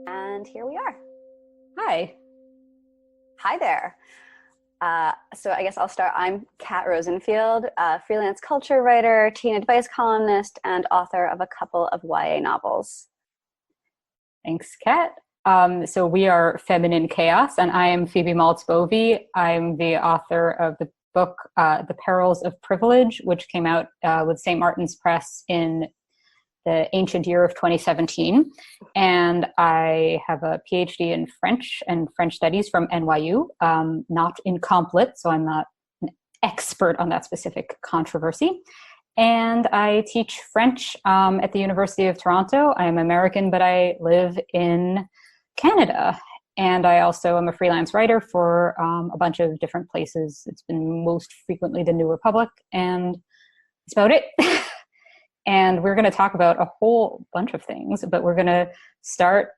And here we are. Hi. Hi there. So I guess I'll start. I'm Kat Rosenfield, a freelance culture writer, teen advice columnist, and author of a couple of YA novels. Thanks, Kat. So we are Feminine Chaos, and I am Phoebe Maltz Bovy. I'm the author of the book, The Perils of Privilege, which came out with St. Martin's Press in the ancient year of 2017. And I have a PhD in French and French studies from NYU, not in comp lit, so I'm not an expert on that specific controversy. And I teach French at the University of Toronto. I am American, but I live in Canada. And I also am a freelance writer for a bunch of different places. It's been most frequently the New Republic, and that's about it. And we're going to talk about a whole bunch of things, but we're going to start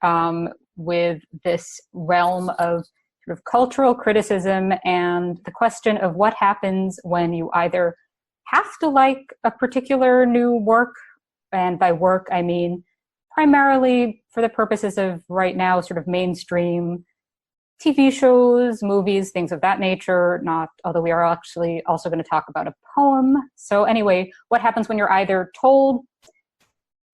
with this realm of sort of cultural criticism and the question of what happens when you either have to like a particular new work, and by work I mean primarily for the purposes of right now sort of mainstream TV shows, movies, things of that nature, not, although we are actually also going to talk about a poem. So anyway, what happens when you're either told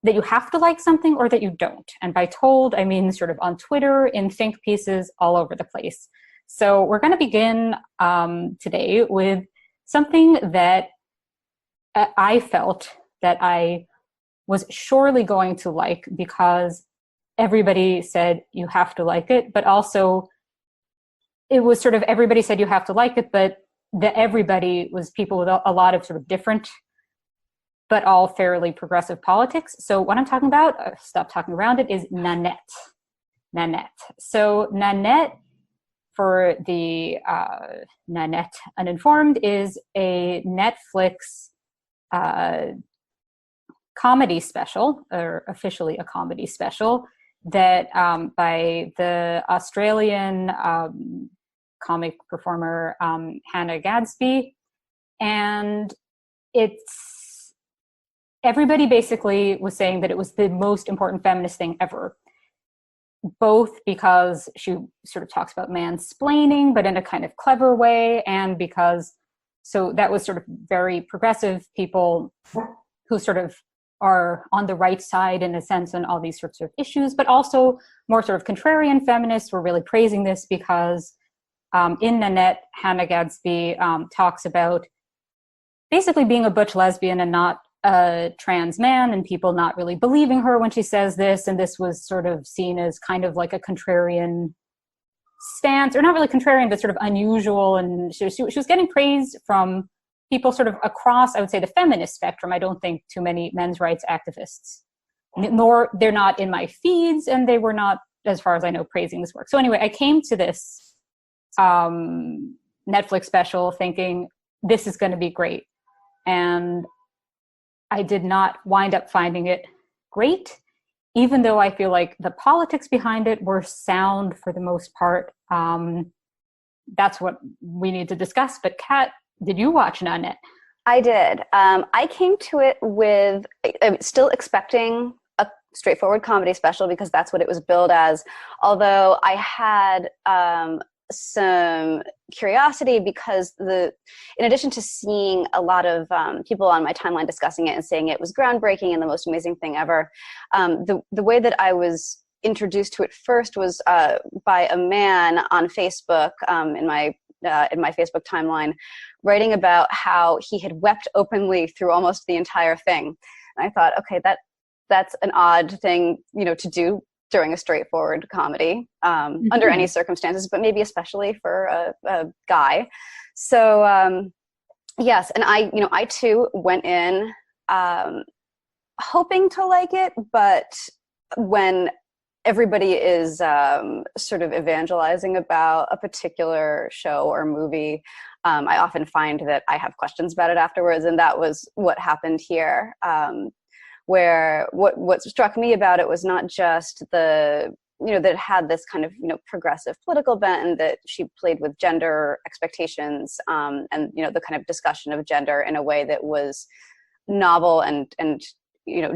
that you have to like something or that you don't? And by told, I mean sort of on Twitter, in think pieces, all over the place. So we're going to begin today with something that I felt that I was surely going to like because everybody said you have to like it, but also it was sort of everybody said you have to like it, but the everybody was people with a lot of sort of different, but all fairly progressive politics. So what I'm talking about, stop talking around it, is Nanette. Nanette. So Nanette, for the Nanette uninformed, is a Netflix comedy special, or officially a comedy special, that by the Australian comic performer Hannah Gadsby. And it's, everybody basically was saying that it was the most important feminist thing ever, both because she sort of talks about mansplaining, but in a kind of clever way, and because, so that was sort of very progressive people who sort of are on the right side in a sense on all these sorts of issues, but also more sort of contrarian feminists were really praising this because in Nanette, Hannah Gadsby talks about basically being a butch lesbian and not a trans man, and people not really believing her when she says this, and this was sort of seen as kind of like a contrarian stance, or not really contrarian, but sort of unusual, and she was getting praise from people sort of across, I would say, the feminist spectrum. I don't think too many men's rights activists, nor they're not in my feeds, and they were not, as far as I know, praising this work. So anyway, I came to this Netflix special thinking this is going to be great. And I did not wind up finding it great, even though I feel like the politics behind it were sound for the most part. That's what we need to discuss. But Kat, did you watch Nanette? I did. I came to it with still expecting a straightforward comedy special because that's what it was billed as. Although I had some curiosity because in addition to seeing a lot of people on my timeline discussing it and saying it was groundbreaking and the most amazing thing ever, the way that I was introduced to it first was by a man on Facebook in my Facebook timeline, writing about how he had wept openly through almost the entire thing. And I thought, okay, that's an odd thing, to do during a straightforward comedy, under any circumstances, but maybe especially for a guy. So yes, and I too went in hoping to like it, but when everybody is sort of evangelizing about a particular show or movie, I often find that I have questions about it afterwards, and that was what happened here. Where what struck me about it was not just that it had this kind of, progressive political bent, and that she played with gender expectations, and, the kind of discussion of gender in a way that was novel and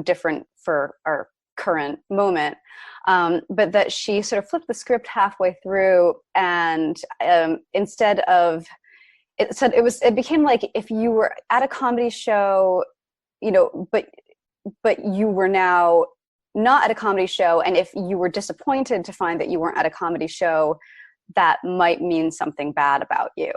different for our current moment. But that she sort of flipped the script halfway through, and instead of, it became like if you were at a comedy show, but you were now not at a comedy show, and if you were disappointed to find that you weren't at a comedy show, that might mean something bad about you.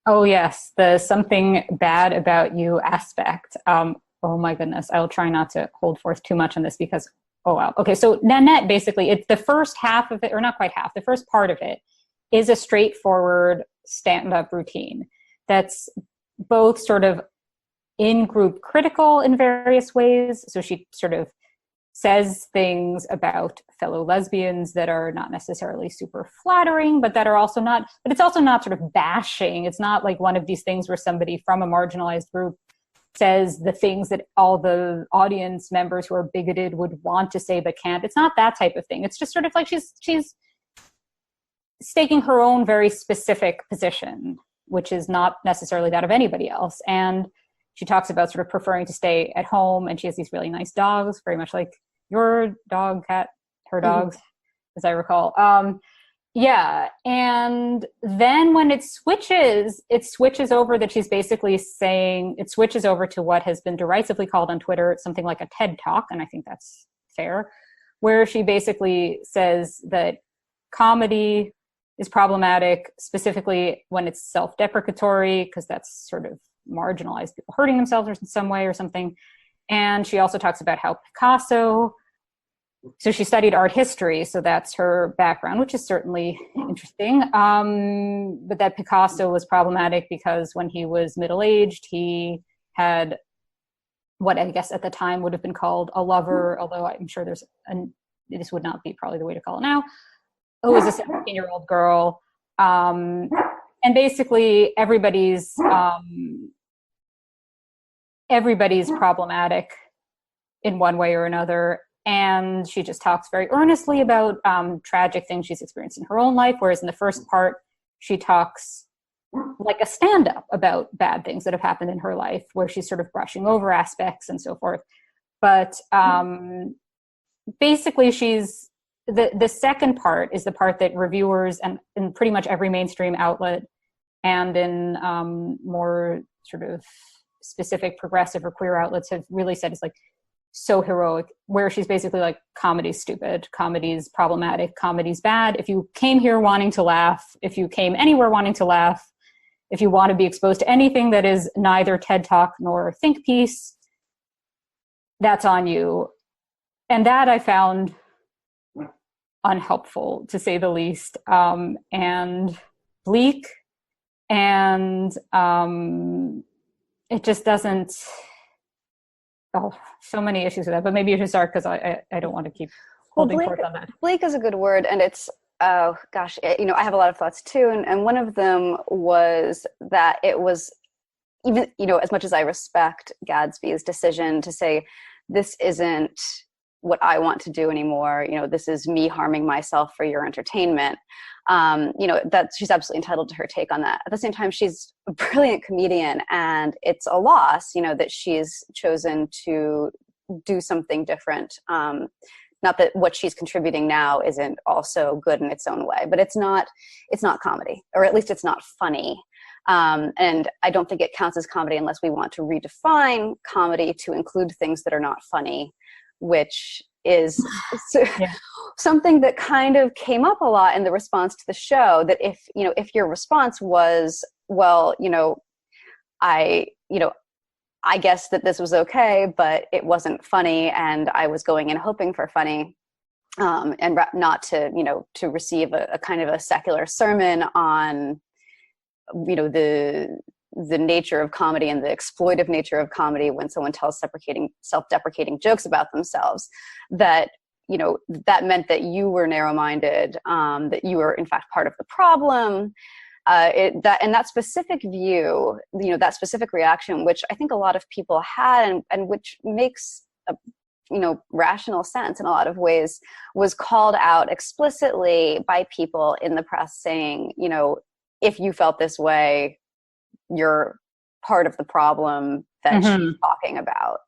Oh yes, the something bad about you aspect. Oh my goodness, I'll try not to hold forth too much on this because, oh wow. Okay, so Nanette, basically, it's the first half of it, or not quite half, the first part of it is a straightforward stand-up routine that's both sort of in-group critical in various ways. So she sort of says things about fellow lesbians that are not necessarily super flattering, but that are also not, but it's also not sort of bashing. It's not like one of these things where somebody from a marginalized group says the things that all the audience members who are bigoted would want to say but can't. It's not that type of thing. It's just sort of like she's staking her own very specific position, which is not necessarily that of anybody else. And she talks about sort of preferring to stay at home, and she has these really nice dogs, very much like your dog, Kat, her dogs, as I recall. Yeah, and then when it switches over that she's basically saying, it switches over to what has been derisively called on Twitter something like a TED Talk, and I think that's fair, where she basically says that comedy is problematic, specifically when it's self-deprecatory, because that's sort of marginalized people hurting themselves in some way or something. And she also talks about how Picasso, so she studied art history, so that's her background, which is certainly interesting. But that Picasso was problematic because when he was middle-aged, he had what I guess at the time would have been called a lover, although I'm sure this would not be probably the way to call it now, who was a 17-year-old girl. And basically everybody's problematic in one way or another. And she just talks very earnestly about tragic things she's experienced in her own life, whereas in the first part, she talks like a stand-up about bad things that have happened in her life, where she's sort of brushing over aspects and so forth. But basically, she's the second part is the part that reviewers and in pretty much every mainstream outlet and in more sort of specific progressive or queer outlets have really said is like so heroic, where she's basically like, comedy's stupid, comedy's problematic, comedy's bad. If you came here wanting to laugh, if you came anywhere wanting to laugh, if you want to be exposed to anything that is neither TED Talk nor think piece, that's on you. And that I found unhelpful, to say the least, and bleak, and it just doesn't. Oh, so many issues with that. But maybe you should start because I don't want to keep holding forth on that. Bleak is a good word, and it's I have a lot of thoughts too, and one of them was that it was even as much as I respect Gadsby's decision to say this isn't what I want to do anymore, this is me harming myself for your entertainment. That she's absolutely entitled to her take on that. At the same time, she's a brilliant comedian, and it's a loss, that she's chosen to do something different. Not that what she's contributing now isn't also good in its own way, but it's not comedy, or at least it's not funny. And I don't think it counts as comedy unless we want to redefine comedy to include things that are not funny, which is something that kind of came up a lot in the response to the show, that if your response was, well, I guess that this was okay, but it wasn't funny, and I was going in hoping for funny, and not to receive a kind of a secular sermon on, the nature of comedy and the exploitive nature of comedy when someone tells self-deprecating jokes about themselves, that that meant that you were narrow-minded, that you were in fact part of the problem. That specific view, that specific reaction, which I think a lot of people had, and which makes rational sense in a lot of ways, was called out explicitly by people in the press saying, if you felt this way, you're part of the problem that she's talking about.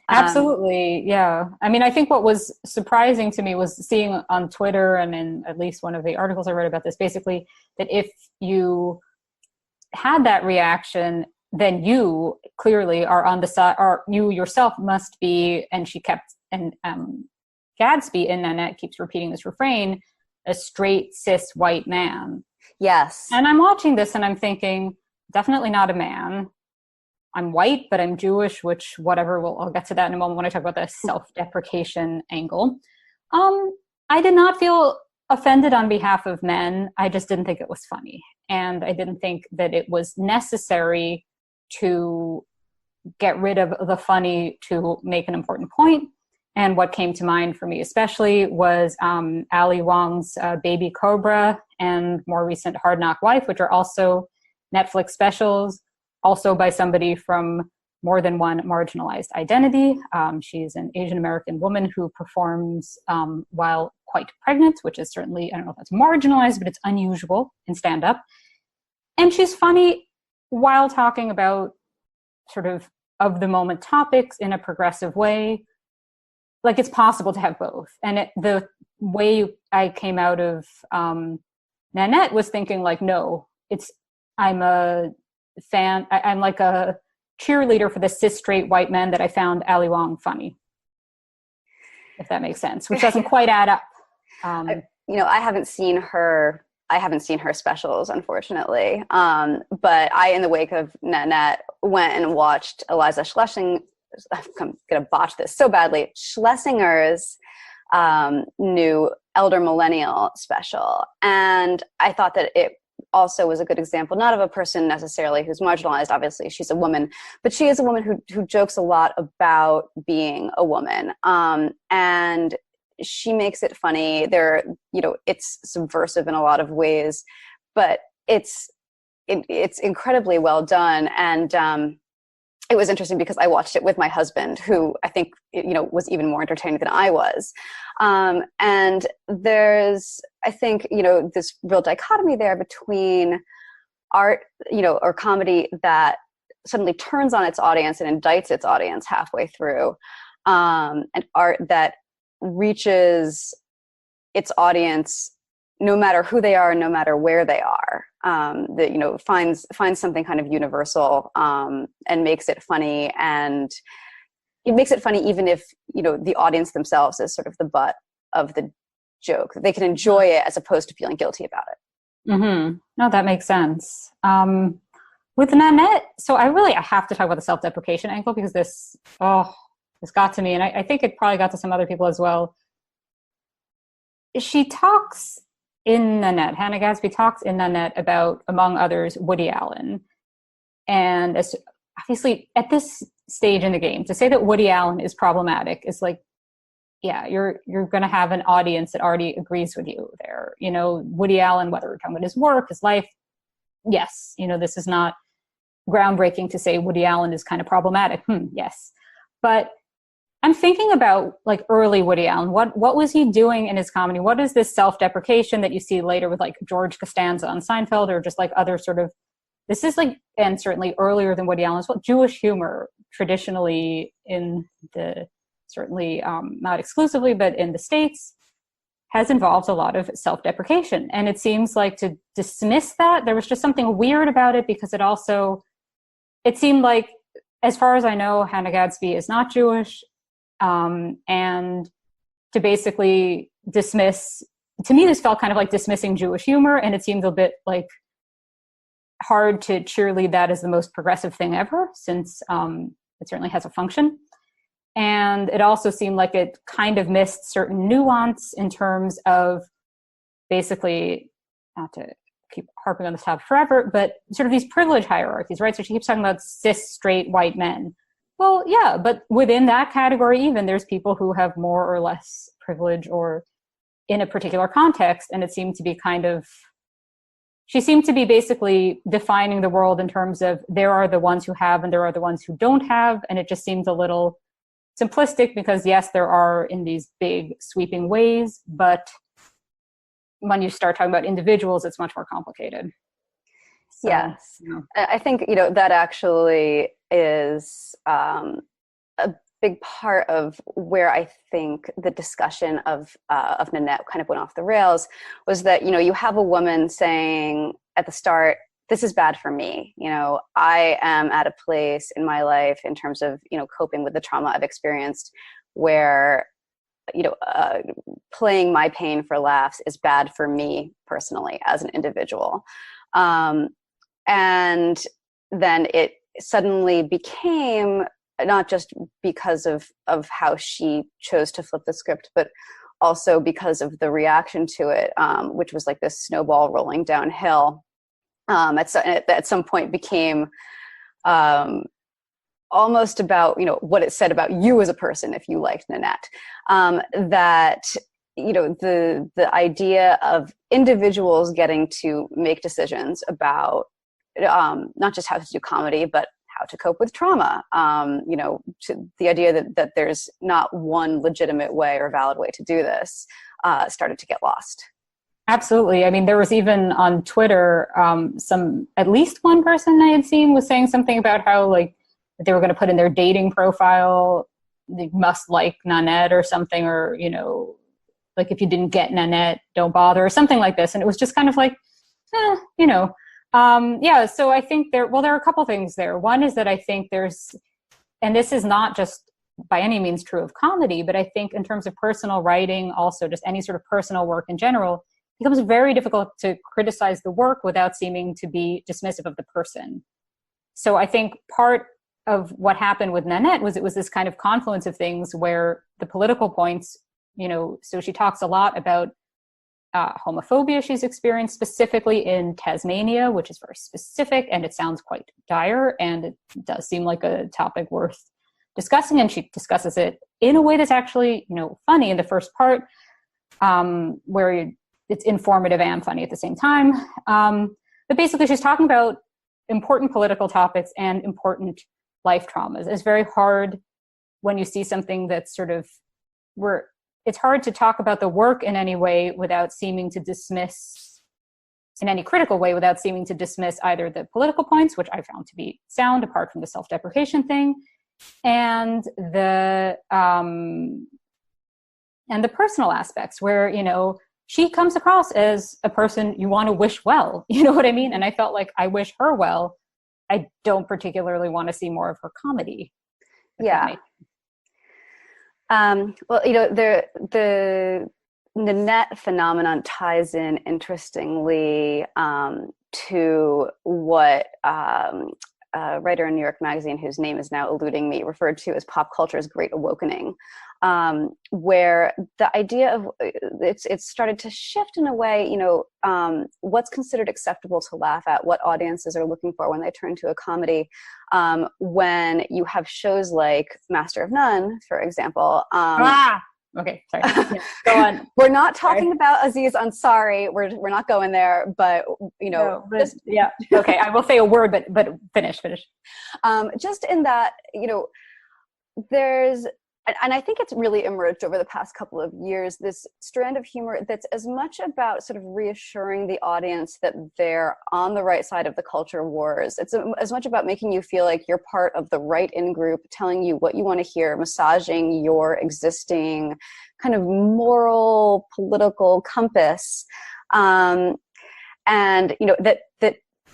Absolutely. Yeah. I mean, I think what was surprising to me was seeing on Twitter and in at least one of the articles I read about this, basically, that if you had that reaction, then you clearly are on the side, or you yourself must be, and she kept, and Gadsby in Nanette keeps repeating this refrain, a straight cis white man. Yes. And I'm watching this and I'm thinking, definitely not a man. I'm white, but I'm Jewish, which whatever, I'll get to that in a moment when I talk about the self-deprecation angle. I did not feel offended on behalf of men. I just didn't think it was funny. And I didn't think that it was necessary to get rid of the funny to make an important point. And what came to mind for me especially was Ali Wong's Baby Cobra and more recent Hard Knock Wife, which are also Netflix specials, also by somebody from more than one marginalized identity. She's an Asian American woman who performs while quite pregnant, which is certainly, I don't know if that's marginalized, but it's unusual in stand-up. And she's funny while talking about sort of the moment topics in a progressive way. Like, it's possible to have both. And the way I came out of Nanette was thinking like, no, I'm a fan. I'm like a cheerleader for the cis straight white men that I found Ali Wong funny, if that makes sense, which doesn't quite add up. I haven't seen her specials, unfortunately. But I, in the wake of Nanette, went and watched Eliza Schlesinger. I'm going to botch this so badly. Schlesinger's new Elder Millennial special. And I thought that it also was a good example, not of a person necessarily who's marginalized. Obviously, she's a woman, but she is a woman who jokes a lot about being a woman. And she makes it funny. It's subversive in a lot of ways, but it's incredibly well done. And it was interesting because I watched it with my husband, who I think, was even more entertaining than I was. And there's, I think, this real dichotomy there between art, or comedy that suddenly turns on its audience and indicts its audience halfway through, and art that reaches its audience no matter who they are, no matter where they are, that finds something kind of universal, and makes it funny. And it makes it funny even if the audience themselves is sort of the butt of the joke. They can enjoy it as opposed to feeling guilty about it. Mm-hmm. No, that makes sense. With Nanette, so I have to talk about the self-deprecation angle because this got to me, and I think it probably got to some other people as well. She talks in Nanette, Hannah Gadsby talks in Nanette about, among others, Woody Allen. And obviously, at this stage in the game, to say that Woody Allen is problematic is like, yeah, you're going to have an audience that already agrees with you there. Woody Allen, whether we're talking about his work, his life, yes, this is not groundbreaking to say Woody Allen is kind of problematic. Yes. But I'm thinking about like early Woody Allen. What was he doing in his comedy? What is this self-deprecation that you see later with like George Costanza on Seinfeld, or just like other sort of, this is like, and certainly earlier than Woody Allen as well, Jewish humor traditionally in the, certainly not exclusively, but in the States, has involved a lot of self-deprecation. And it seems like to dismiss that, there was just something weird about it because it seemed like, as far as I know, Hannah Gadsby is not Jewish. And to basically dismiss, to me, this felt kind of like dismissing Jewish humor, and it seemed a bit like hard to cheerlead that as the most progressive thing ever, since it certainly has a function. And it also seemed like it kind of missed certain nuance in terms of basically, not to keep harping on this topic forever, but sort of these privilege hierarchies, right? So she keeps talking about cis, straight, white men. Well, yeah, but within that category, even there's people who have more or less privilege or in a particular context. And it seemed to be she seemed to be basically defining the world in terms of there are the ones who have and there are the ones who don't have. And it just seemed a little simplistic because yes, there are in these big sweeping ways, but when you start talking about individuals, it's much more complicated. So, yes. I think, that actually is a big part of where I think the discussion of Nanette kind of went off the rails was that, you have a woman saying at the start, this is bad for me. I am at a place in my life in terms of, coping with the trauma I've experienced where, playing my pain for laughs is bad for me personally as an individual. And then it suddenly became not just because of how she chose to flip the script, but also because of the reaction to it, which was like this snowball rolling downhill. At some point became almost about, what it said about you as a person if you liked Nanette. That, the idea of individuals getting to make decisions about not just how to do comedy, but how to cope with trauma. To the idea that there's not one legitimate way or valid way to do this started to get lost. Absolutely. I mean, there was even on Twitter, at least one person I had seen was saying something about how like they were going to put in their dating profile, they must like Nanette or something, or, like if you didn't get Nanette, don't bother, or something like this. And it was just kind of like, so I think there are a couple things there. One is that I think and this is not just by any means true of comedy, but I think in terms of personal writing, also just any sort of personal work in general, it becomes very difficult to criticize the work without seeming to be dismissive of the person. So I think part of what happened with Nanette was it was this kind of confluence of things where the political points, so she talks a lot about homophobia she's experienced specifically in Tasmania, which is very specific and it sounds quite dire, and it does seem like a topic worth discussing, and she discusses it in a way that's actually, funny in the first part, where it's informative and funny at the same time. But basically she's talking about important political topics and important life traumas. It's very hard when you see something that's sort of it's hard to talk about the work in any way without seeming to dismiss, in any critical way, without seeming to dismiss either the political points, which I found to be sound apart from the self-deprecation thing, and the personal aspects where, she comes across as a person you want to wish well, you know what I mean? And I felt like I wish her well. I don't particularly want to see more of her comedy. Yeah. Well, the Nanette phenomenon ties in interestingly to what a writer in New York Magazine, whose name is now eluding me, referred to as pop culture's great awakening, where the idea of it's started to shift in a way, what's considered acceptable to laugh at, what audiences are looking for when they turn to a comedy. When you have shows like Master of None, for example. Okay, sorry. Yeah, go on. We're not talking about Aziz Ansari. We're not going there, but yeah. Okay, I will say a word, but finish. Just in that, there's, and I think it's really emerged over the past couple of years, this strand of humor that's as much about sort of reassuring the audience that they're on the right side of the culture wars. It's as much about making you feel like you're part of the right in-group, telling you what you want to hear, massaging your existing kind of moral, political compass. And, that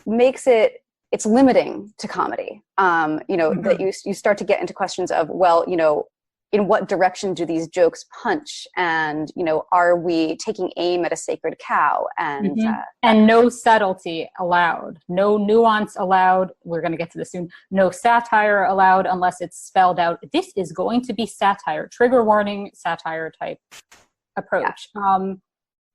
makes it's limiting to comedy. That you start to get into questions of, well, in what direction do these jokes punch? And, are we taking aim at a sacred cow? And and no subtlety allowed, no nuance allowed. We're going to get to this soon. No satire allowed unless it's spelled out. This is going to be satire, trigger warning, satire type approach. Yeah.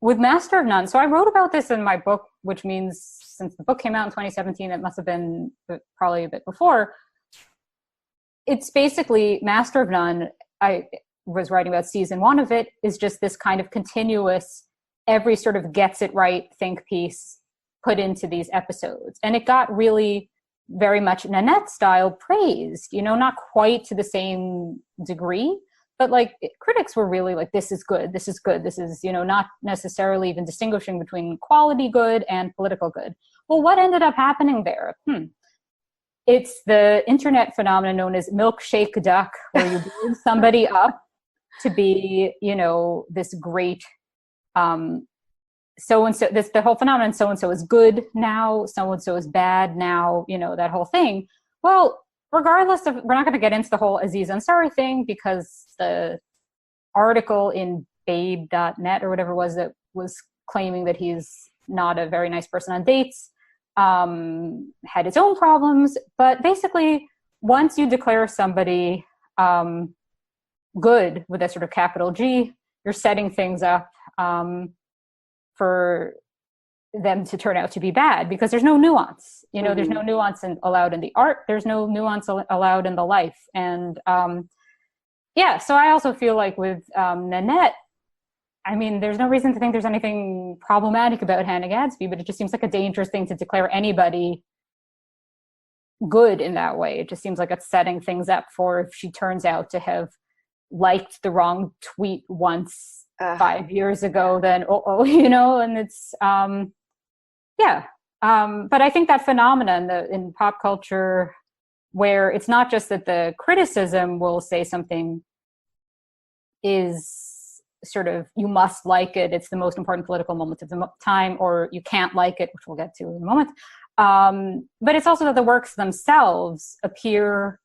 With Master of None, so I wrote about this in my book, which means since the book came out in 2017, it must have been probably a bit before. It's basically Master of None. I was writing about season 1 of it, is just this kind of continuous, every sort of gets it right think piece put into these episodes. And it got really very much Nanette style praised, not quite to the same degree, but like critics were really like, this is good. This is, not necessarily even distinguishing between quality good and political good. Well, what ended up happening there? It's the internet phenomenon known as milkshake duck, where you build somebody up to be, this great, so-and-so, the whole phenomenon, so-and-so is good now, so-and-so is bad now, that whole thing. Well, regardless of, we're not going to get into the whole Aziz Ansari thing, because the article in babe.net or whatever it was that was claiming that he's not a very nice person on dates, had its own problems. But basically, once you declare somebody good with a sort of capital G, you're setting things up for them to turn out to be bad, because there's no nuance. There's no nuance allowed in the art. There's no nuance allowed in the life. And so I also feel like with Nanette, I mean, there's no reason to think there's anything problematic about Hannah Gadsby, but it just seems like a dangerous thing to declare anybody good in that way. It just seems like it's setting things up for if she turns out to have liked the wrong tweet once 5 years ago, then and it's but I think that phenomenon in pop culture, where it's not just that the criticism will say something is sort of, you must like it, it's the most important political moment of the time, or you can't like it, which we'll get to in a moment. But it's also that the works themselves appear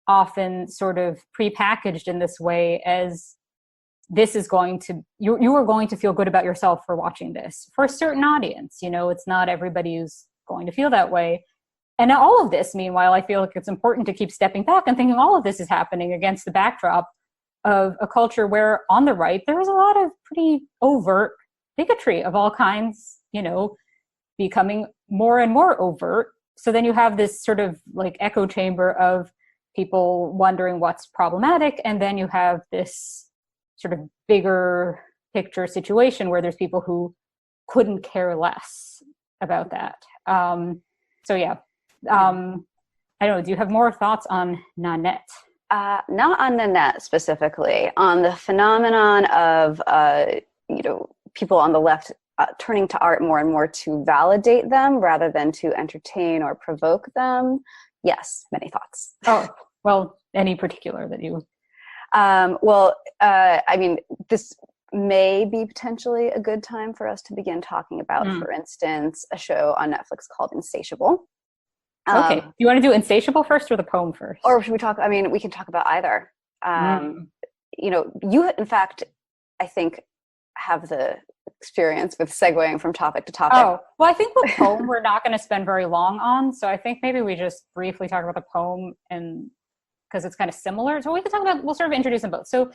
often sort of prepackaged in this way, as this is going to, you are going to feel good about yourself for watching this. For a certain audience, it's not everybody who's going to feel that way. And all of this, meanwhile, I feel like it's important to keep stepping back and thinking all of this is happening against the backdrop of a culture where on the right, there is a lot of pretty overt bigotry of all kinds, becoming more and more overt. So then you have this sort of like echo chamber of people wondering what's problematic. And then you have this sort of bigger picture situation where there's people who couldn't care less about that. I don't know, do you have more thoughts on Nanette? Not on Nanette specifically, on the phenomenon of, people on the left turning to art more and more to validate them rather than to entertain or provoke them. Yes, many thoughts. Oh, well, any particular that you... I mean, this may be potentially a good time for us to begin talking about, for instance, a show on Netflix called Insatiable. Okay. Do you want to do Insatiable first or the poem first? Or should we talk, we can talk about either. You, in fact, I think, have the experience with segueing from topic to topic. Oh, well, I think the poem we're not going to spend very long on. So I think maybe we just briefly talk about the poem, and because it's kind of similar. So we can talk about, we'll sort of introduce them both. So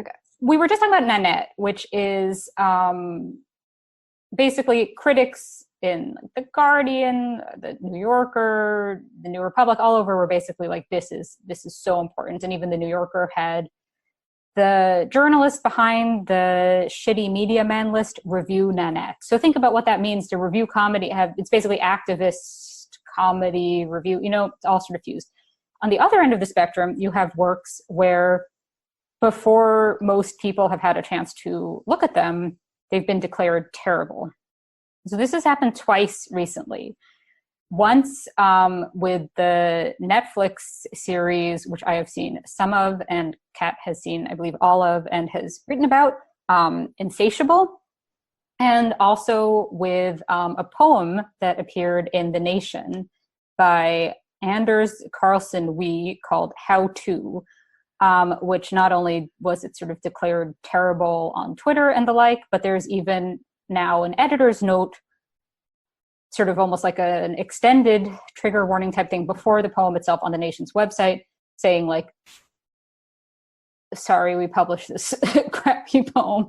okay, we were just talking about Nanette, which is basically critics in The Guardian, The New Yorker, The New Republic, all over were basically like, this is so important. And even The New Yorker had the journalist behind the shitty media man list review Nanette. So think about what that means to review comedy. It's basically activist comedy review, it's all sort of fused. On the other end of the spectrum, you have works where before most people have had a chance to look at them, they've been declared terrible. So this has happened twice recently. Once with the Netflix series, which I have seen some of, and Kat has seen, I believe, all of, and has written about, Insatiable. And also with a poem that appeared in The Nation by Anders Carlson Wee called How To, which not only was it sort of declared terrible on Twitter and the like, but there's even now an editor's note, sort of almost like an extended trigger warning type thing before the poem itself on the Nation's website, saying like, sorry, we published this crappy poem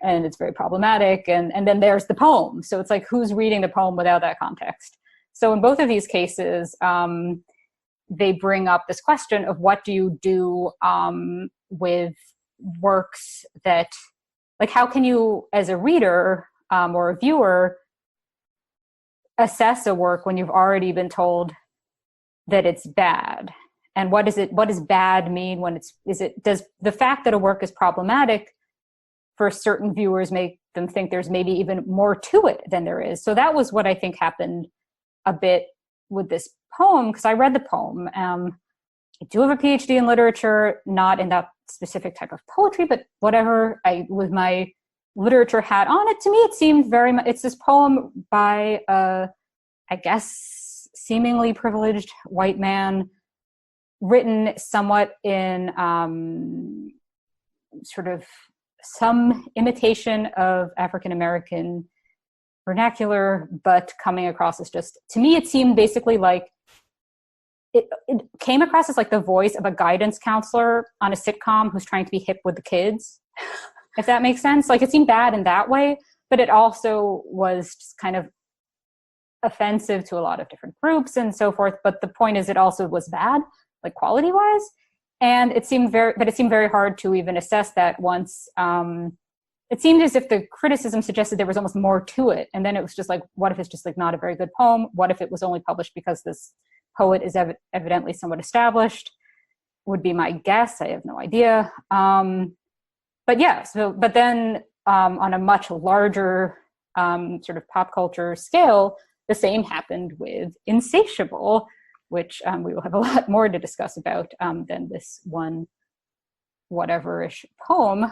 and it's very problematic. And then there's the poem. So it's like, who's reading the poem without that context? So in both of these cases, they bring up this question of what do you do with works that, like, how can you, as a reader or a viewer, assess a work when you've already been told that it's bad? And what does bad mean when does the fact that a work is problematic for certain viewers make them think there's maybe even more to it than there is? So that was what I think happened a bit with this poem, because I read the poem. I do have a PhD in literature, not in that specific type of poetry, but whatever. With my literature hat on, it to me, it seemed very much, it's this poem by I guess seemingly privileged white man, written somewhat in sort of some imitation of African American vernacular, but coming across as just, to me, it seemed basically like it came across as like the voice of a guidance counselor on a sitcom who's trying to be hip with the kids, if that makes sense. Like, it seemed bad in that way, but it also was just kind of offensive to a lot of different groups and so forth. But the point is, it also was bad, like quality wise. And it seemed very hard to even assess that once. It seemed as if the criticism suggested there was almost more to it. And then it was just like, what if it's just like not a very good poem? What if it was only published because this poet is evidently somewhat established? Would be my guess. I have no idea. But yeah, but then on a much larger sort of pop culture scale, the same happened with Insatiable, which we will have a lot more to discuss about than this one whatever-ish poem.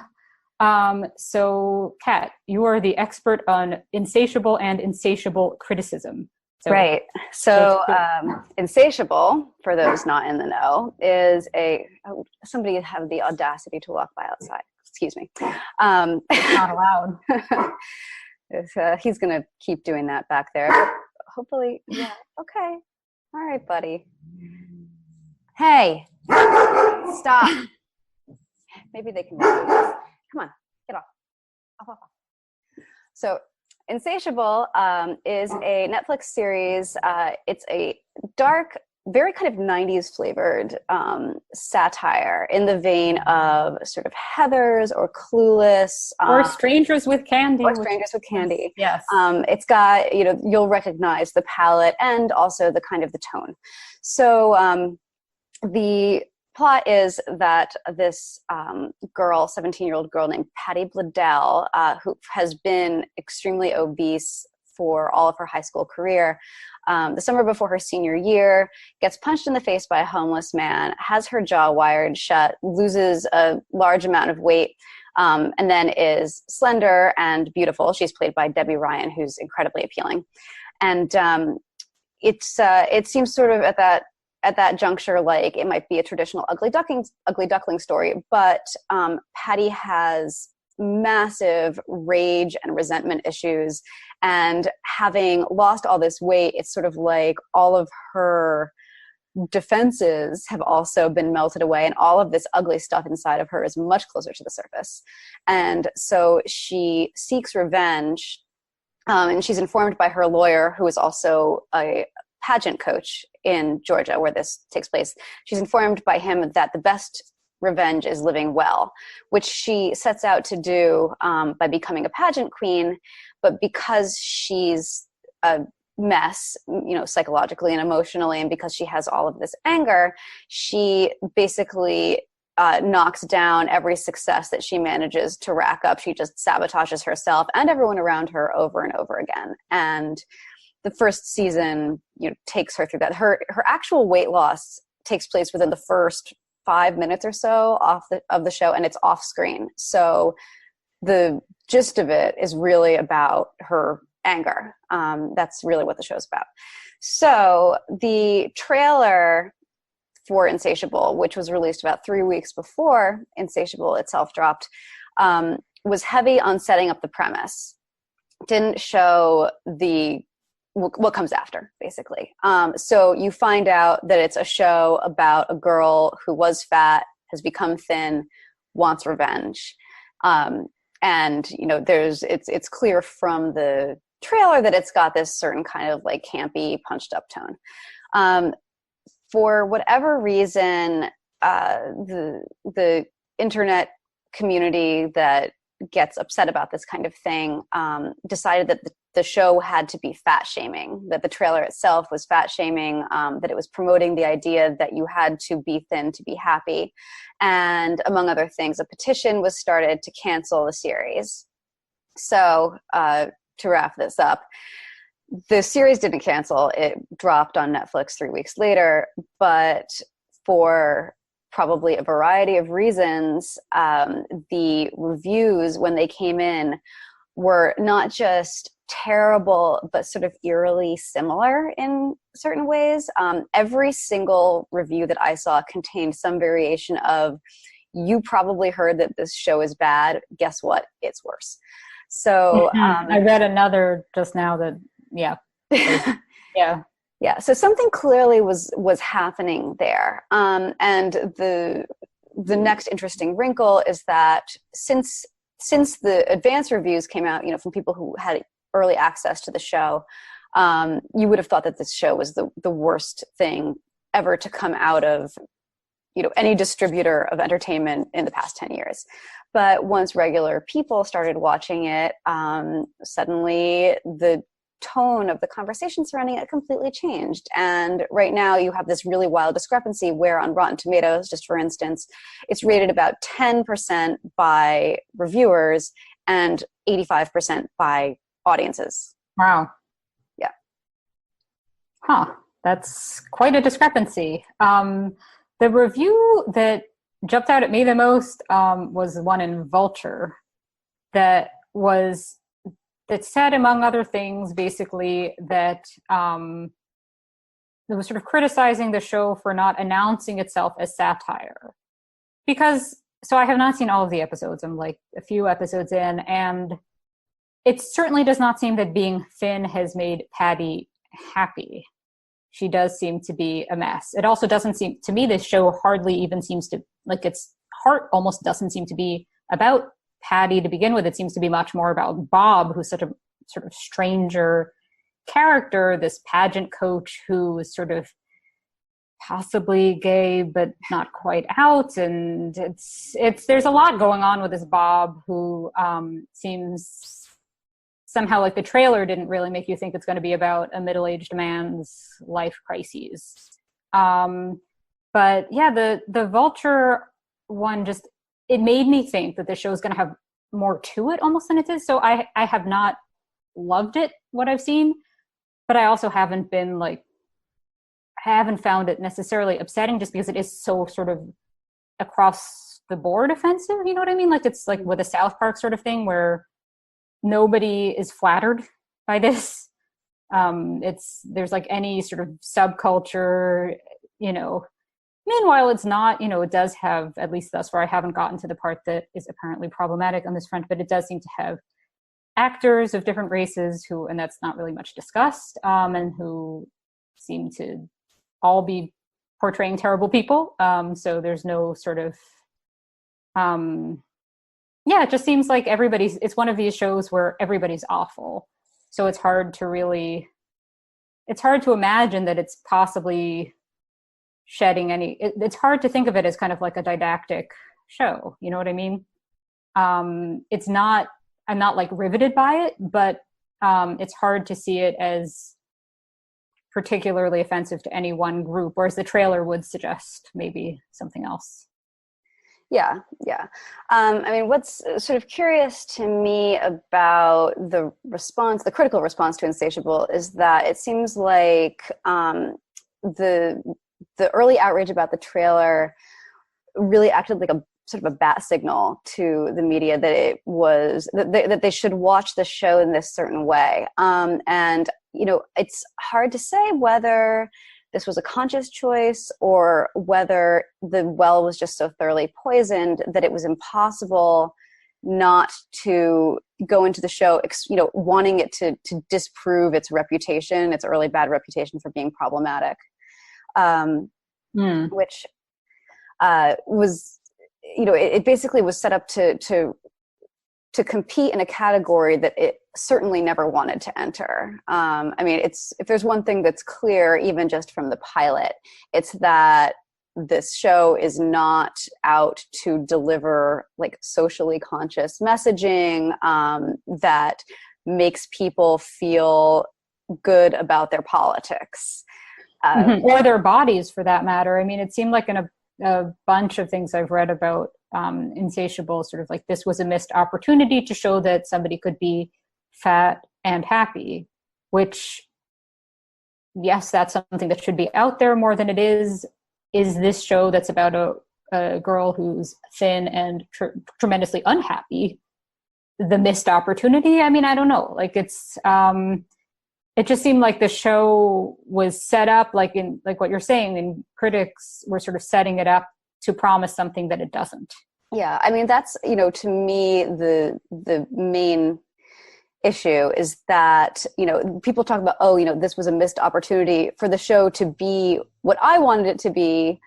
So, Kat, you are the expert on Insatiable and Insatiable criticism. So, right. So, Insatiable, for those not in the know, is somebody have the audacity to walk by outside. Excuse me. Not allowed. He's going to keep doing that back there. But hopefully, yeah. Okay. All right, buddy. Hey, stop. Maybe they can do this. Come on, get off. Off. So, Insatiable is a Netflix series. It's a dark, very kind of 90s flavored satire in the vein of sort of Heathers or Clueless. Or Strangers with Candy. Yes. It's got, you'll recognize the palette and also the kind of the tone. So the plot is that this girl, 17-year-old girl named Patty Bladell, who has been extremely obese for all of her high school career, the summer before her senior year, gets punched in the face by a homeless man, has her jaw wired shut, loses a large amount of weight, and then is slender and beautiful. She's played by Debbie Ryan, who's incredibly appealing. And it seems sort of at that juncture like it might be a traditional ugly duckling story, but Patty has massive rage and resentment issues, and having lost all this weight, it's sort of like all of her defenses have also been melted away, and all of this ugly stuff inside of her is much closer to the surface. And so she seeks revenge, and she's informed by her lawyer, who is also a pageant coach in Georgia, where this takes place. She's informed by him that the best revenge is living well, which she sets out to do by becoming a pageant queen. But because she's a mess, psychologically and emotionally, and because she has all of this anger, she basically knocks down every success that she manages to rack up. She just sabotages herself and everyone around her over and over again. And the first season, takes her through that. Her actual weight loss takes place within the first 5 minutes or so of the show, and it's off screen. So the gist of it is really about her anger. That's really what the show's about. So the trailer for Insatiable, which was released about 3 weeks before Insatiable itself dropped, was heavy on setting up the premise. Didn't show what comes after, basically. So you find out that it's a show about a girl who was fat, has become thin, wants revenge. And it's clear from the trailer that it's got this certain kind of like campy, punched up tone. For whatever reason, the internet community that gets upset about this kind of thing decided that the show had to be fat shaming, that the trailer itself was fat shaming, that it was promoting the idea that you had to be thin to be happy. And among other things, a petition was started to cancel the series. So to wrap this up, the series didn't cancel. It dropped on Netflix 3 weeks later, but for probably a variety of reasons, the reviews when they came in were not just terrible, but sort of eerily similar in certain ways. Every single review that I saw contained some variation of, you probably heard that this show is bad. Guess what? It's worse. So I read another just now that, yeah. So something clearly was happening there. And the next interesting wrinkle is that since the advanced reviews came out, from people who had early access to the show, you would have thought that this show was the worst thing ever to come out of any distributor of entertainment in the past 10 years. But once regular people started watching it, suddenly the tone of the conversation surrounding it completely changed. And right now you have this really wild discrepancy where on Rotten Tomatoes, just for instance, it's rated about 10% by reviewers and 85% by audiences. Wow. Yeah. Huh. That's quite a discrepancy. The review that jumped out at me the most was one in Vulture that said, among other things, basically that it was sort of criticizing the show for not announcing itself as satire. So I have not seen all of the episodes. I'm like a few episodes in, and it certainly does not seem that being thin has made Patty happy. She does seem to be a mess. It also doesn't seem, to me, this show hardly even seems to, like, its heart almost doesn't seem to be about Patty to begin with. It seems to be much more about Bob, who's such a sort of stranger character, this pageant coach who is sort of possibly gay but not quite out, and there's a lot going on with this Bob who seems somehow, like, the trailer didn't really make you think it's going to be about a middle-aged man's life crises. But yeah, the Vulture one just, it made me think that the show is going to have more to it almost than it is. So I have not loved it, what I've seen, but I also haven't been like, I haven't found it necessarily upsetting just because it is so sort of across the board offensive. You know what I mean? Like, it's like with a South Park sort of thing where nobody is flattered by this. There's like any sort of subculture, meanwhile it's not, it does have, at least thus far, I haven't gotten to the part that is apparently problematic on this front, but it does seem to have actors of different races who, and that's not really much discussed, and who seem to all be portraying terrible people. So there's no sort of, it just seems like it's one of these shows where everybody's awful. So it's hard to imagine that it's possibly shedding it's hard to think of it as kind of like a didactic show. You know what I mean? I'm not like riveted by it, but it's hard to see it as particularly offensive to any one group, whereas the trailer would suggest maybe something else. Yeah. What's sort of curious to me about the critical response to Insatiable, is that it seems like the early outrage about the trailer really acted like a sort of a bat signal to the media that they should watch the show in this certain way. And it's hard to say whether this was a conscious choice or whether the well was just so thoroughly poisoned that it was impossible not to go into the show, wanting it to disprove its reputation, its early bad reputation for being problematic, which was, it basically was set up to compete in a category that it certainly never wanted to enter. If there's one thing that's clear, even just from the pilot, it's that this show is not out to deliver like socially conscious messaging that makes people feel good about their politics. Or their bodies, for that matter. It seemed like in a bunch of things I've read about Insatiable, sort of like this was a missed opportunity to show that somebody could be fat and happy. which, yes, that's something that should be out there more than it is. Is this show that's about a girl who's thin and tremendously unhappy the missed opportunity? I mean, I don't know. Like, it's it just seemed like the show was set up like what you're saying, and critics were sort of setting it up to promise something that it doesn't. Yeah, I mean, that's, to me, the main issue is that, people talk about, this was a missed opportunity for the show to be what I wanted it to be,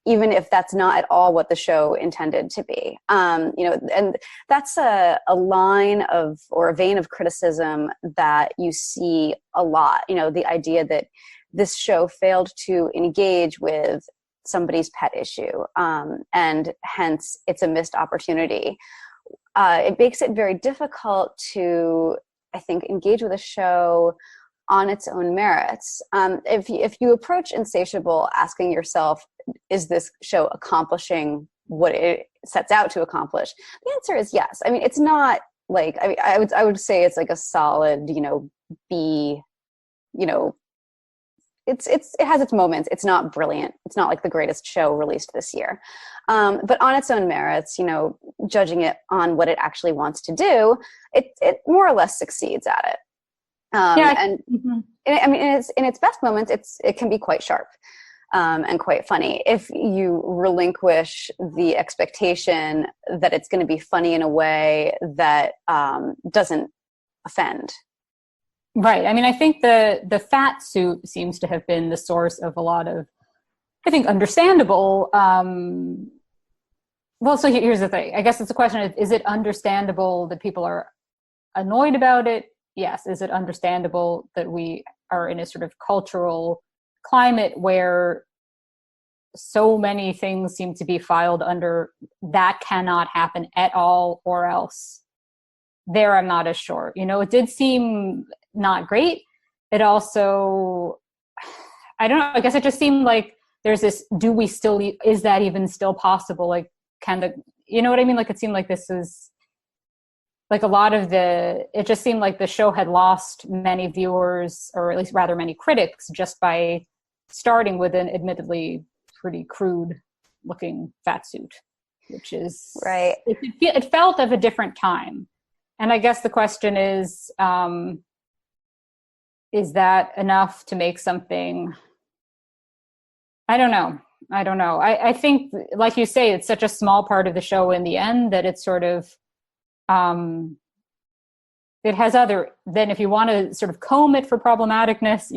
even if that's not at all what the show intended to be. And that's a line of, or a vein of criticism that you see a lot, the idea that this show failed to engage with somebody's pet issue, and hence it's a missed opportunity. It makes it very difficult to, I think, engage with a show on its own merits. If you approach Insatiable asking yourself, is this show accomplishing what it sets out to accomplish? The answer is yes. I mean, it's not like, I would say it's like a solid, B, it has its moments. It's not brilliant. It's not like the greatest show released this year. But on its own merits, judging it on what it actually wants to do, it more or less succeeds at it. And I mean, in its best moments, it can be quite sharp, and quite funny. If you relinquish the expectation that it's going to be funny in a way that doesn't offend. Right. I mean, I think the fat suit seems to have been the source of a lot of, I think, understandable. Well, so here's the thing. I guess it's a question of, is it understandable that people are annoyed about it? Yes. Is it understandable that we are in a sort of cultural climate where so many things seem to be filed under that cannot happen at all or else? There, I'm not as sure. It did seem not great. It also, I don't know, I guess it just seemed like there's this, is that even still possible? Like, you know what I mean? Like, it seemed like this is like a lot of it just seemed like the show had lost many viewers, or at least rather many critics, just by starting with an admittedly pretty crude looking fat suit, which is right. It felt of a different time. And I guess the question is that enough to make something? I don't know. I think, like you say, it's such a small part of the show in the end that it's sort of, it has then if you want to sort of comb it for problematicness,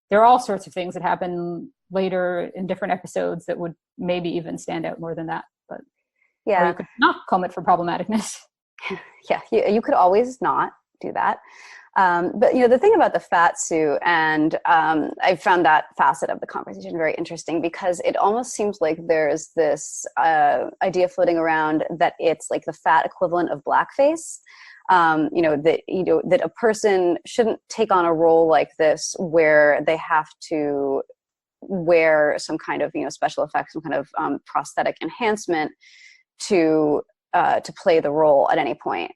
there are all sorts of things that happen later in different episodes that would maybe even stand out more than that. But yeah, or you could not comb it for problematicness. Yeah, you could always not do that. But the thing about the fat suit, and I found that facet of the conversation very interesting, because it almost seems like there's this idea floating around that it's like the fat equivalent of blackface. That a person shouldn't take on a role like this where they have to wear some kind of special effects, some kind of prosthetic enhancement to play the role at any point.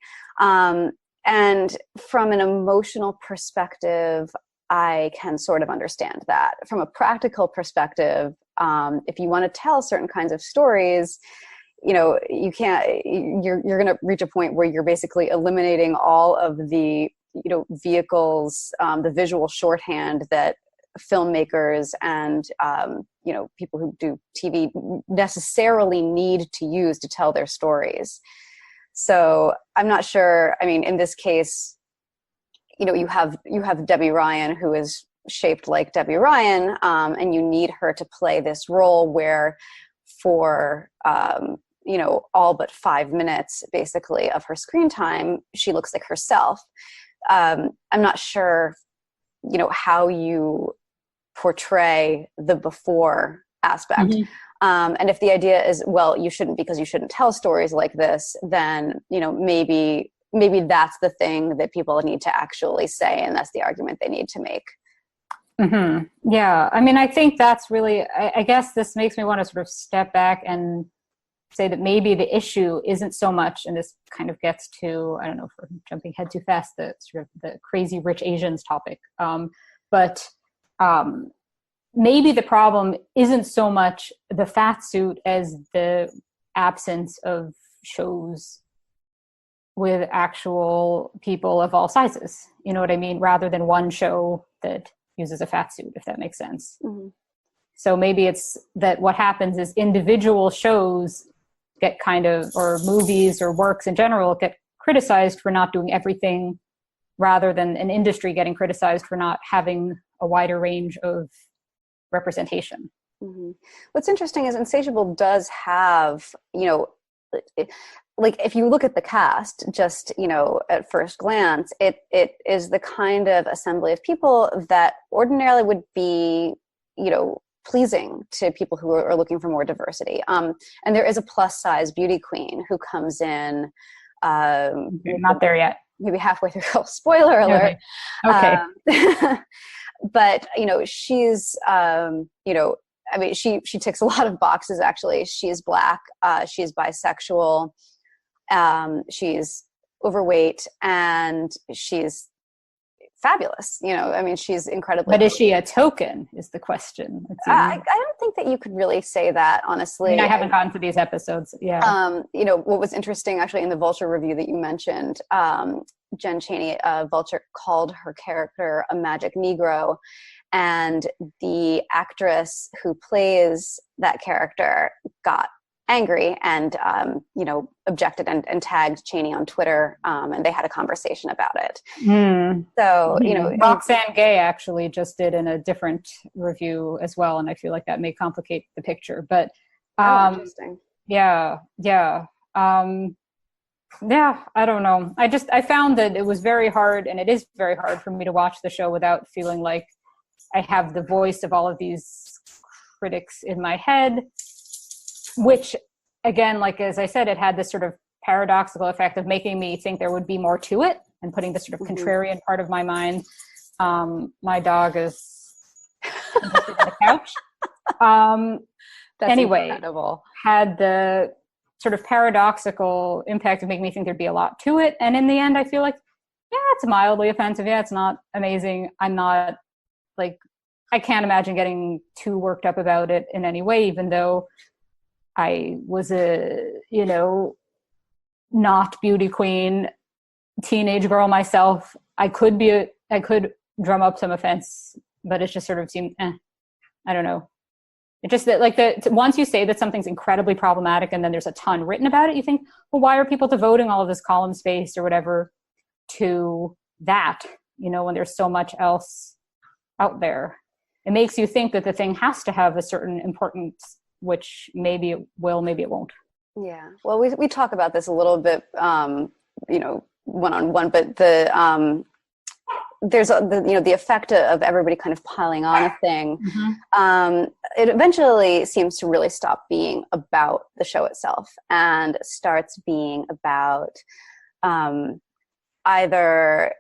And from an emotional perspective, I can sort of understand that. From a practical perspective, if you want to tell certain kinds of stories, you can't, you're going to reach a point where you're basically eliminating all of the, vehicles, the visual shorthand that filmmakers and, people who do TV necessarily need to use to tell their stories. So I'm not sure. I mean, in this case, you have Debbie Ryan, who is shaped like Debbie Ryan, and you need her to play this role where for, all but 5 minutes, basically, of her screen time, she looks like herself. I'm not sure, how you portray the before aspect. Mm-hmm. And if the idea is, well, you shouldn't, because you shouldn't tell stories like this, then, maybe that's the thing that people need to actually say, and that's the argument they need to make. Mm-hmm. Yeah. I mean, I think that's really, I guess this makes me want to sort of step back and say that maybe the issue isn't so much, and this kind of gets to, I don't know if we're jumping ahead too fast, the sort of the crazy rich Asians topic. But maybe the problem isn't so much the fat suit as the absence of shows with actual people of all sizes. You know what I mean? Rather than one show that uses a fat suit, if that makes sense. Mm-hmm. So maybe it's that what happens is individual shows get kind of, or movies or works in general, get criticized for not doing everything, rather than an industry getting criticized for not having a wider range of representation. Mm-hmm. What's interesting is Insatiable does have, like if you look at the cast, just, at first glance, it is the kind of assembly of people that ordinarily would be, pleasing to people who are looking for more diversity. And there is a plus size beauty queen who comes in. Not there yet. Maybe halfway through. Oh, spoiler alert. Okay. But, she's, she ticks a lot of boxes, actually. She's Black. She's bisexual. She's overweight, and she's fabulous. She's incredibly. But is she a token is the question. I don't think that you could really say that, honestly. I haven't gotten to these episodes. Yeah. What was interesting actually in the Vulture review that you mentioned, Jen Chaney, Vulture, called her character a magic Negro, and the actress who plays that character got angry and objected and tagged Chaney on Twitter, and they had a conversation about it. So Roxanne Gay actually just did in a different review as well, and I feel like that may complicate the picture. But interesting. Yeah, I don't know. I found that it was very hard, and it is very hard for me to watch the show without feeling like I have the voice of all of these critics in my head, which, again, like as I said, it had this sort of paradoxical effect of making me think there would be more to it and putting this sort of contrarian part of my mind. My dog is on the couch. That's anyway, incredible. Had the sort of paradoxical impact of making me think there'd be a lot to it. And in the end, I feel like, yeah, it's mildly offensive. Yeah, it's not amazing. I'm not I can't imagine getting too worked up about it in any way, even though I was a, not beauty queen teenage girl myself. I could drum up some offense, but it just sort of seemed, I don't know. It just that once you say that something's incredibly problematic and then there's a ton written about it, you think, well, why are people devoting all of this column space or whatever to that? When there's so much else out there, it makes you think that the thing has to have a certain importance, which maybe it will, maybe it won't. Yeah. Well, we talk about this a little bit, one-on-one, but there's the effect of everybody kind of piling on a thing. Mm-hmm. It eventually seems to really stop being about the show itself and starts being about either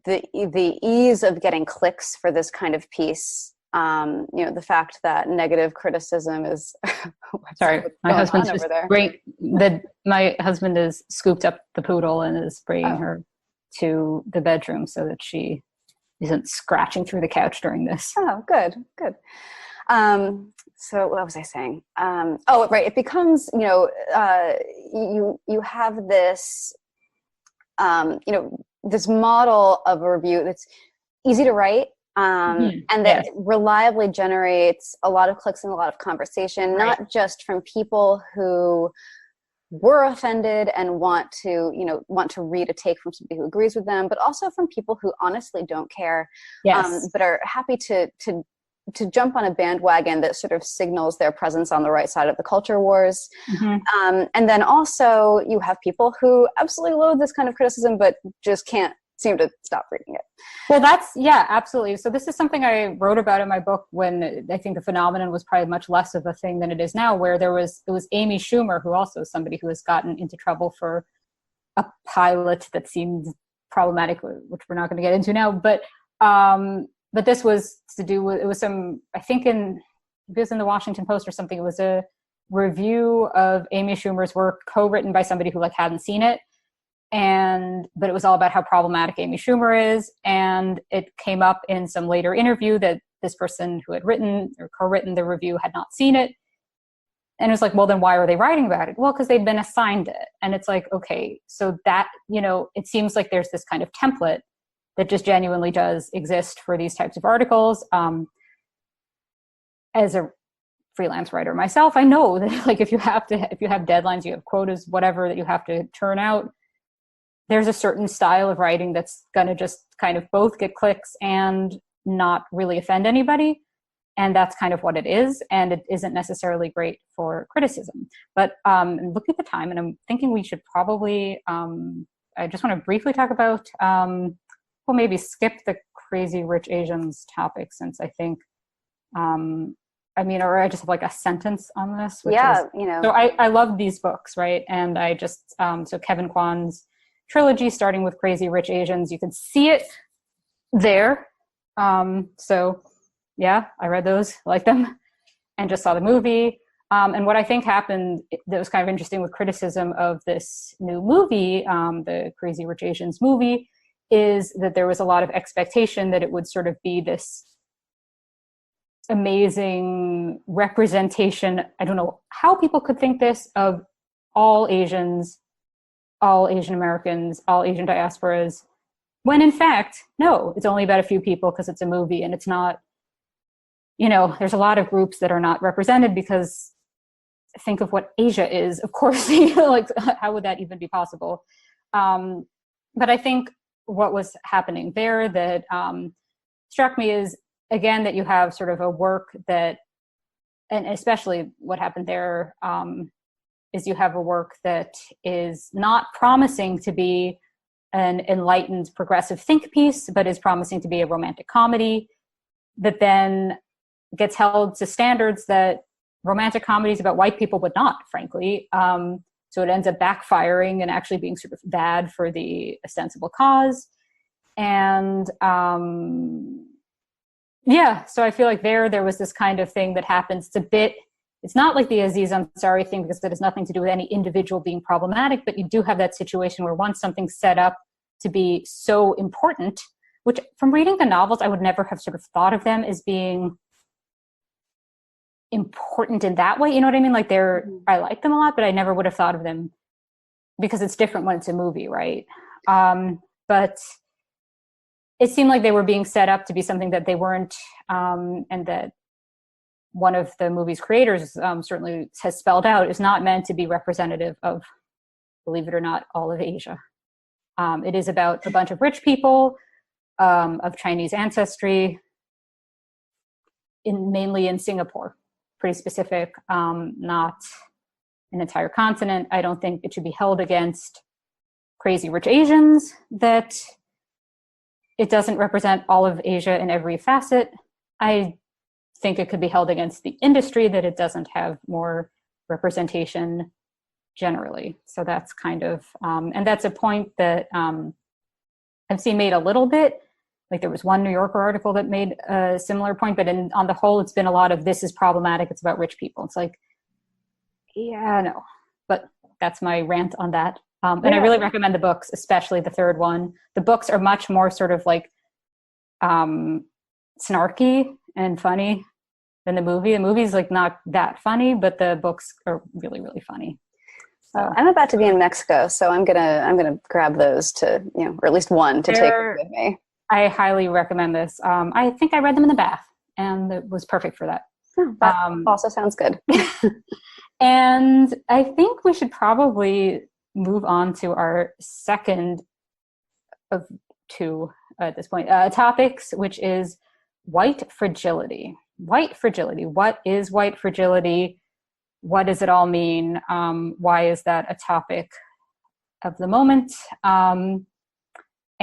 the ease of getting clicks for this kind of piece. The fact that negative criticism is sorry, my husband's just my husband has scooped up the poodle and is bringing her to the bedroom so that she isn't scratching through the couch during this. Oh, good. So what was I saying? Right. It becomes, you have this, this model of a review that's easy to write, and that reliably generates a lot of clicks and a lot of conversation, not just from people who were offended and want to read a take from somebody who agrees with them, but also from people who honestly don't care, but are happy to jump on a bandwagon that sort of signals their presence on the right side of the culture wars. Mm-hmm. And then also you have people who absolutely loathe this kind of criticism, but just can't seem to stop reading it. Well, absolutely. So this is something I wrote about in my book when I think the phenomenon was probably much less of a thing than it is now, where it was Amy Schumer, who also is somebody who has gotten into trouble for a pilot that seemed problematic, which we're not going to get into now. But this was to do with, it was some, I think it was in the Washington Post or something. It was a review of Amy Schumer's work, co-written by somebody who like hadn't seen it. But it was all about how problematic Amy Schumer is. And it came up in some later interview that this person who had written or co-written the review had not seen it. And it was like, well, then why are they writing about it? Well, because they'd been assigned it. And it's like, okay, so that, it seems like there's this kind of template that just genuinely does exist for these types of articles. As a freelance writer myself, I know that like if you have deadlines, you have quotas, whatever that you have to turn out, there's a certain style of writing that's going to just kind of both get clicks and not really offend anybody. And that's kind of what it is. And it isn't necessarily great for criticism. But look at the time, and I'm thinking we should probably, I just want to briefly talk about, we'll maybe skip the Crazy Rich Asians topic, since I think, or I just have like a sentence on this. Which is, So I love these books, right? And I just, so Kevin Kwan's trilogy, starting with Crazy Rich Asians, you can see it there. So yeah, I read those, liked them, and just saw the movie. And what I think happened that was kind of interesting with criticism of this new movie, the Crazy Rich Asians movie, is that there was a lot of expectation that it would sort of be this amazing representation. I don't know how people could think this of all Asians, all Asian Americans, all Asian diasporas, when in fact, no, it's only about a few people because it's a movie, and it's not, there's a lot of groups that are not represented because think of what Asia is, of course, like how would that even be possible? But I think what was happening there that struck me is, again, that you have sort of a work that, and especially what happened there, is you have a work that is not promising to be an enlightened progressive think piece, but is promising to be a romantic comedy that then gets held to standards that romantic comedies about white people would not, frankly. So it ends up backfiring and actually being sort of bad for the ostensible cause. And so I feel like there was this kind of thing that happens. It's not like the Aziz Ansari thing, because that has nothing to do with any individual being problematic, but you do have that situation where once something's set up to be so important, which from reading the novels, I would never have sort of thought of them as being important in that way. You know what I mean? Like I like them a lot, but I never would have thought of them, because it's different when it's a movie, right? But it seemed like they were being set up to be something that they weren't, and that one of the movie's creators certainly has spelled out is not meant to be representative of, believe it or not, all of Asia. It is about a bunch of rich people of Chinese ancestry, mainly in Singapore. Pretty specific, not an entire continent. I don't think it should be held against Crazy Rich Asians that it doesn't represent all of Asia in every facet. I think it could be held against the industry that it doesn't have more representation generally. So that's kind of, and that's a point that I've seen made a little bit. Like there was one New Yorker article that made a similar point, but on the whole, it's been a lot of this is problematic. It's about rich people. It's like, yeah, no, but that's my rant on that. And I really recommend the books, especially the third one. The books are much more sort of like snarky and funny than the movie. The movie's like not that funny, but the books are really, really funny. So I'm about to be in Mexico, so I'm gonna grab those to, or at least one to take with me. I highly recommend this. I think I read them in the bath, and it was perfect for that. Oh, that also sounds good. And I think we should probably move on to our second of two at this point topics, which is white fragility. White fragility. What is white fragility? What does it all mean? Why is that a topic of the moment?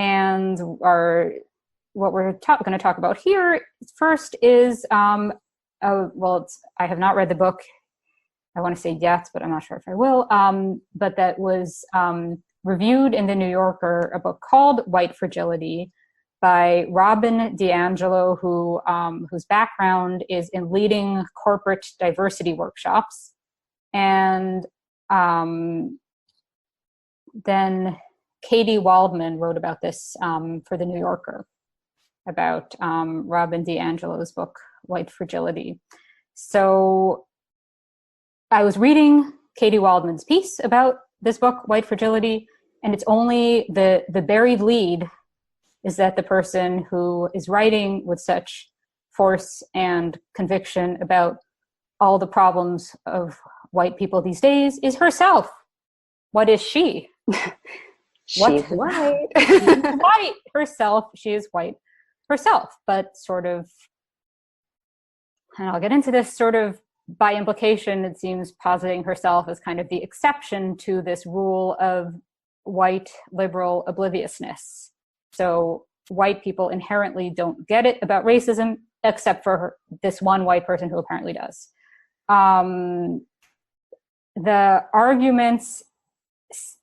And what we're going to talk about here first is, I have not read the book. I want to say yes, but I'm not sure if I will. But that was reviewed in the New Yorker, a book called White Fragility by Robin DiAngelo, whose background is in leading corporate diversity workshops. And then Katie Waldman wrote about this for The New Yorker, about Robin DiAngelo's book, White Fragility. So I was reading Katie Waldman's piece about this book, White Fragility, and it's only the buried lead is that the person who is writing with such force and conviction about all the problems of white people these days is herself. What is she? She's white. She's white herself. She is white herself, but sort of, and I'll get into this, sort of by implication, it seems positing herself as kind of the exception to this rule of white liberal obliviousness. So white people inherently don't get it about racism, except for this one white person who apparently does. The arguments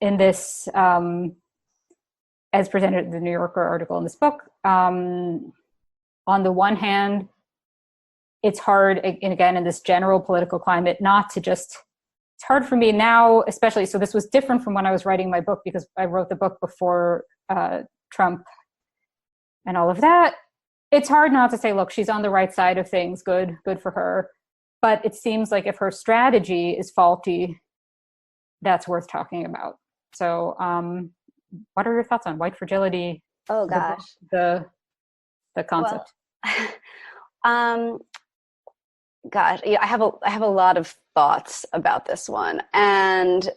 in this, as presented in the New Yorker article in this book, on the one hand, it's hard, and again, in this general political climate, not to just, it's hard for me now, especially, so this was different from when I was writing my book, because I wrote the book before Trump and all of that. It's hard not to say, look, she's on the right side of things, good for her. But it seems like if her strategy is faulty, that's worth talking about. So what are your thoughts on white fragility? Oh gosh. The concept. Well, gosh, yeah, I have a lot of thoughts about this one. And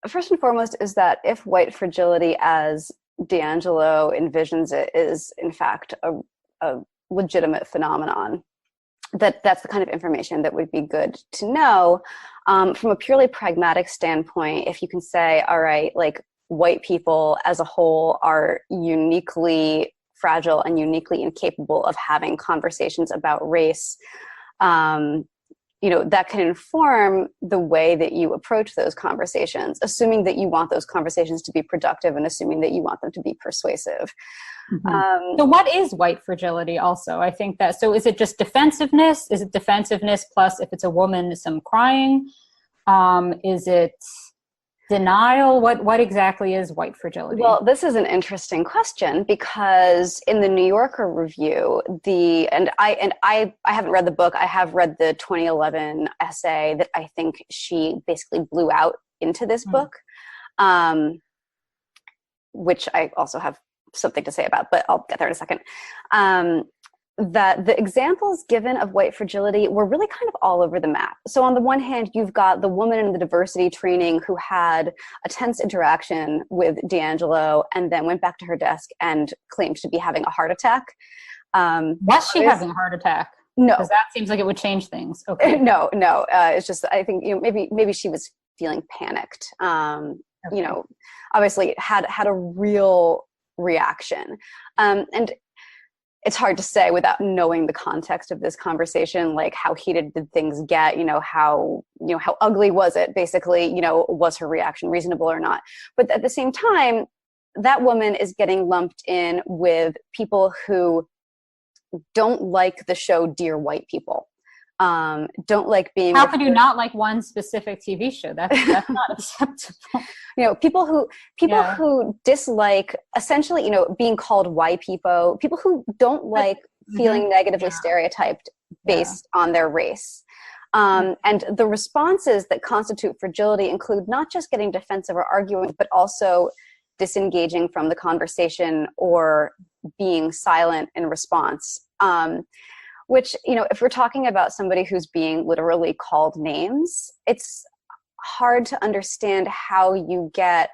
first and foremost is that if white fragility, as DiAngelo envisions it, is in fact a legitimate phenomenon, that's the kind of information that would be good to know. From a purely pragmatic standpoint, if you can say, all right, like white people as a whole are uniquely fragile and uniquely incapable of having conversations about race, that can inform the way that you approach those conversations, assuming that you want those conversations to be productive and assuming that you want them to be persuasive. Mm-hmm. So what is white fragility also? I think that, so is it just defensiveness? Is it defensiveness plus, if it's a woman, some crying? Is it denial? What exactly is white fragility? Well, this is an interesting question, because in the New Yorker review, I haven't read the book. I have read the 2011 essay that I think she basically blew out into this book, which I also have something to say about, but I'll get there in a second. That the examples given of white fragility were really kind of all over the map. So on the one hand, you've got the woman in the diversity training who had a tense interaction with DiAngelo and then went back to her desk and claimed to be having a heart attack. Was she having a heart attack? No. Because that seems like it would change things. Okay. No. It's just, I think, maybe she was feeling panicked. Obviously had a real reaction. And it's hard to say without knowing the context of this conversation, like how heated did things get, how ugly was it, basically, was her reaction reasonable or not? But at the same time, that woman is getting lumped in with people who don't like the show Dear White People. Don't like being. How could you not like one specific TV show? That's not acceptable. People who dislike, essentially, being called white people who don't like feeling negatively stereotyped based on their race. And the responses that constitute fragility include not just getting defensive or arguing, but also disengaging from the conversation or being silent in response. Which, if we're talking about somebody who's being literally called names, it's hard to understand how you get,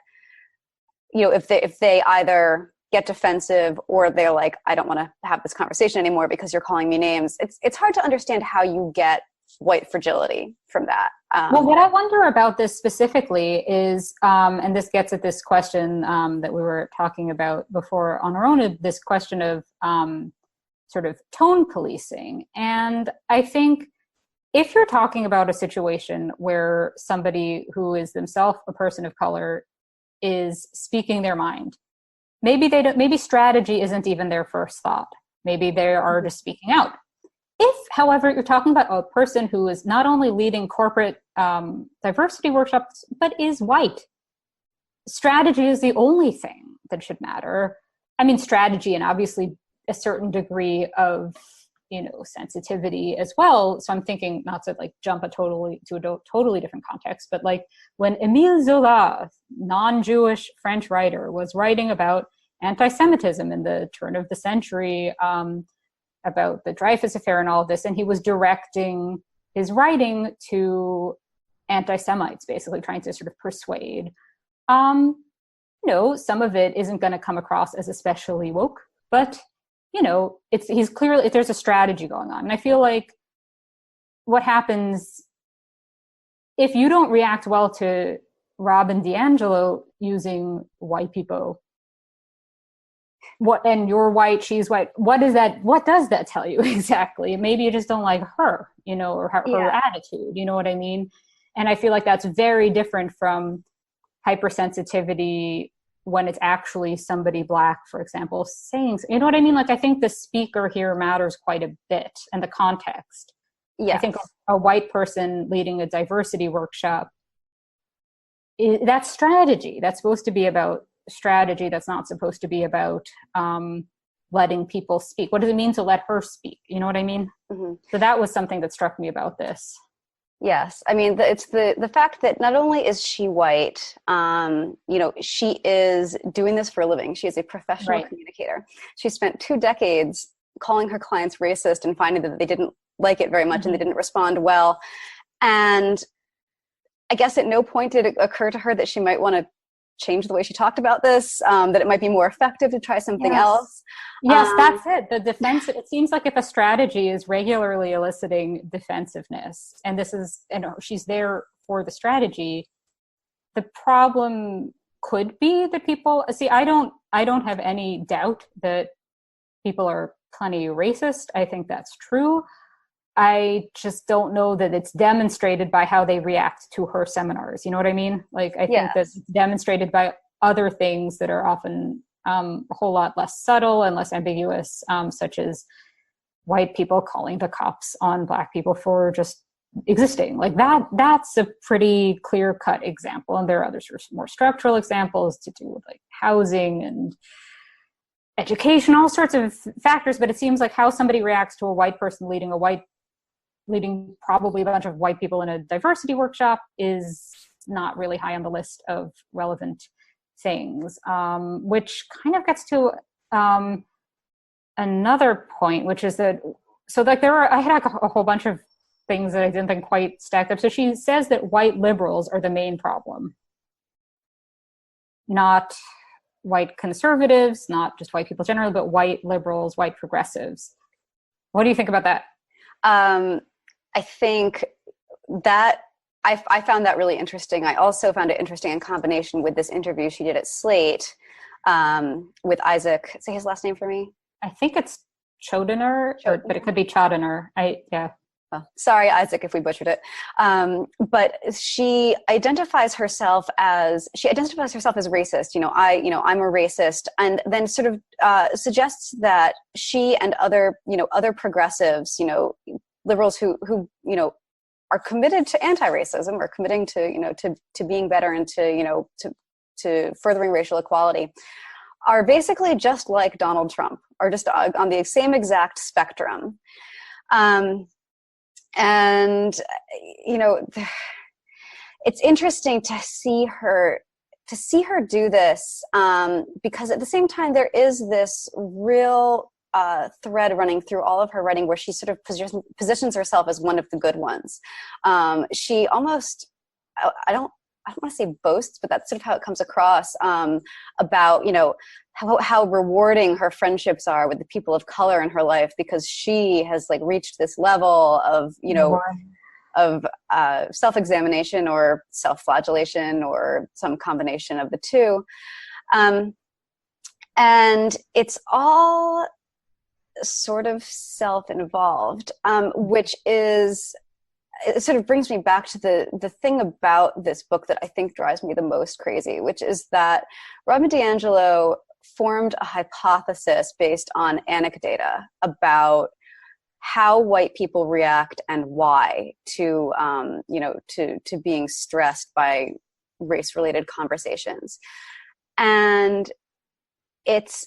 if they either get defensive or they're like, I don't want to have this conversation anymore because you're calling me names. It's hard to understand how you get white fragility from that. Well, what I wonder about this specifically is, and this gets at this question that we were talking about before on our own, this question of sort of tone policing. And I think if you're talking about a situation where somebody who is themselves a person of color is speaking their mind, maybe strategy isn't even their first thought. Maybe they are just speaking out. If, however, you're talking about a person who is not only leading corporate diversity workshops, but is white. Strategy is the only thing that should matter. I mean, strategy and obviously a certain degree of, sensitivity as well. So I'm thinking not to like jump to a totally different context, but like when Émile Zola, non-Jewish French writer, was writing about anti-Semitism in the turn of the century, about the Dreyfus affair and all of this, and he was directing his writing to anti-Semites, basically trying to sort of persuade. Some of it isn't going to come across as especially woke, but he's clearly, there's a strategy going on. And I feel like what happens if you don't react well to Robin DiAngelo using white people, and you're white, she's white, what does that tell you exactly? Maybe you just don't like her, or her attitude, you know what I mean? And I feel like that's very different from hypersensitivity when it's actually somebody Black, for example, saying, you know what I mean? Like, I think the speaker here matters quite a bit, and the context. Yes. I think a white person leading a diversity workshop, that's strategy. That's supposed to be about strategy. That's not supposed to be about letting people speak. What does it mean to let her speak? You know what I mean? Mm-hmm. So that was something that struck me about this. Yes. I mean, it's the fact that not only is she white, she is doing this for a living. She is a professional communicator. She spent 2 decades calling her clients racist and finding that they didn't like it very much, mm-hmm. and they didn't respond well. And I guess at no point did it occur to her that she might want to change the way she talked about this, that it might be more effective to try something else. Yes, that's it. The defense, it seems like if a strategy is regularly eliciting defensiveness, and this is, she's there for the strategy, the problem could be that people, I don't have any doubt that people are plenty racist. I think that's true. I just don't know that it's demonstrated by how they react to her seminars. You know what I mean? Like, I think that's demonstrated by other things that are often a whole lot less subtle and less ambiguous, such as white people calling the cops on Black people for just existing. Like that's a pretty clear-cut example. And there are other sort of more structural examples to do with like housing and education, all sorts of factors. But it seems like how somebody reacts to a white person leading probably a bunch of white people in a diversity workshop is not really high on the list of relevant things, which kind of gets to another point, which is that, I had a whole bunch of things that I didn't think quite stacked up. So she says that white liberals are the main problem, not white conservatives, not just white people generally, but white liberals, white progressives. What do you think about that? I think that I found that really interesting. I also found it interesting in combination with this interview she did at Slate with Isaac. Say his last name for me. I think it's Chodener, but it could be Chodener. Oh, sorry, Isaac, if we butchered it. But she identifies herself as racist. I'm a racist, and then sort of suggests that she and other progressives, liberals who are committed to anti-racism, or committing to being better and to furthering racial equality, are basically just like Donald Trump, or just on the same exact spectrum. And it's interesting to see her do this, because at the same time there is this real thread running through all of her writing where she sort of positions herself as one of the good ones. She almost, I don't want to say boasts, but that's sort of how it comes across, about, how rewarding her friendships are with the people of color in her life, because she has like reached this level of, of self-examination or self-flagellation or some combination of the two. And it's all sort of self-involved, which is, it sort of brings me back to the thing about this book that I think drives me the most crazy, which is that Robin DiAngelo formed a hypothesis based on anecdata about how white people react and why to to being stressed by race-related conversations. And it's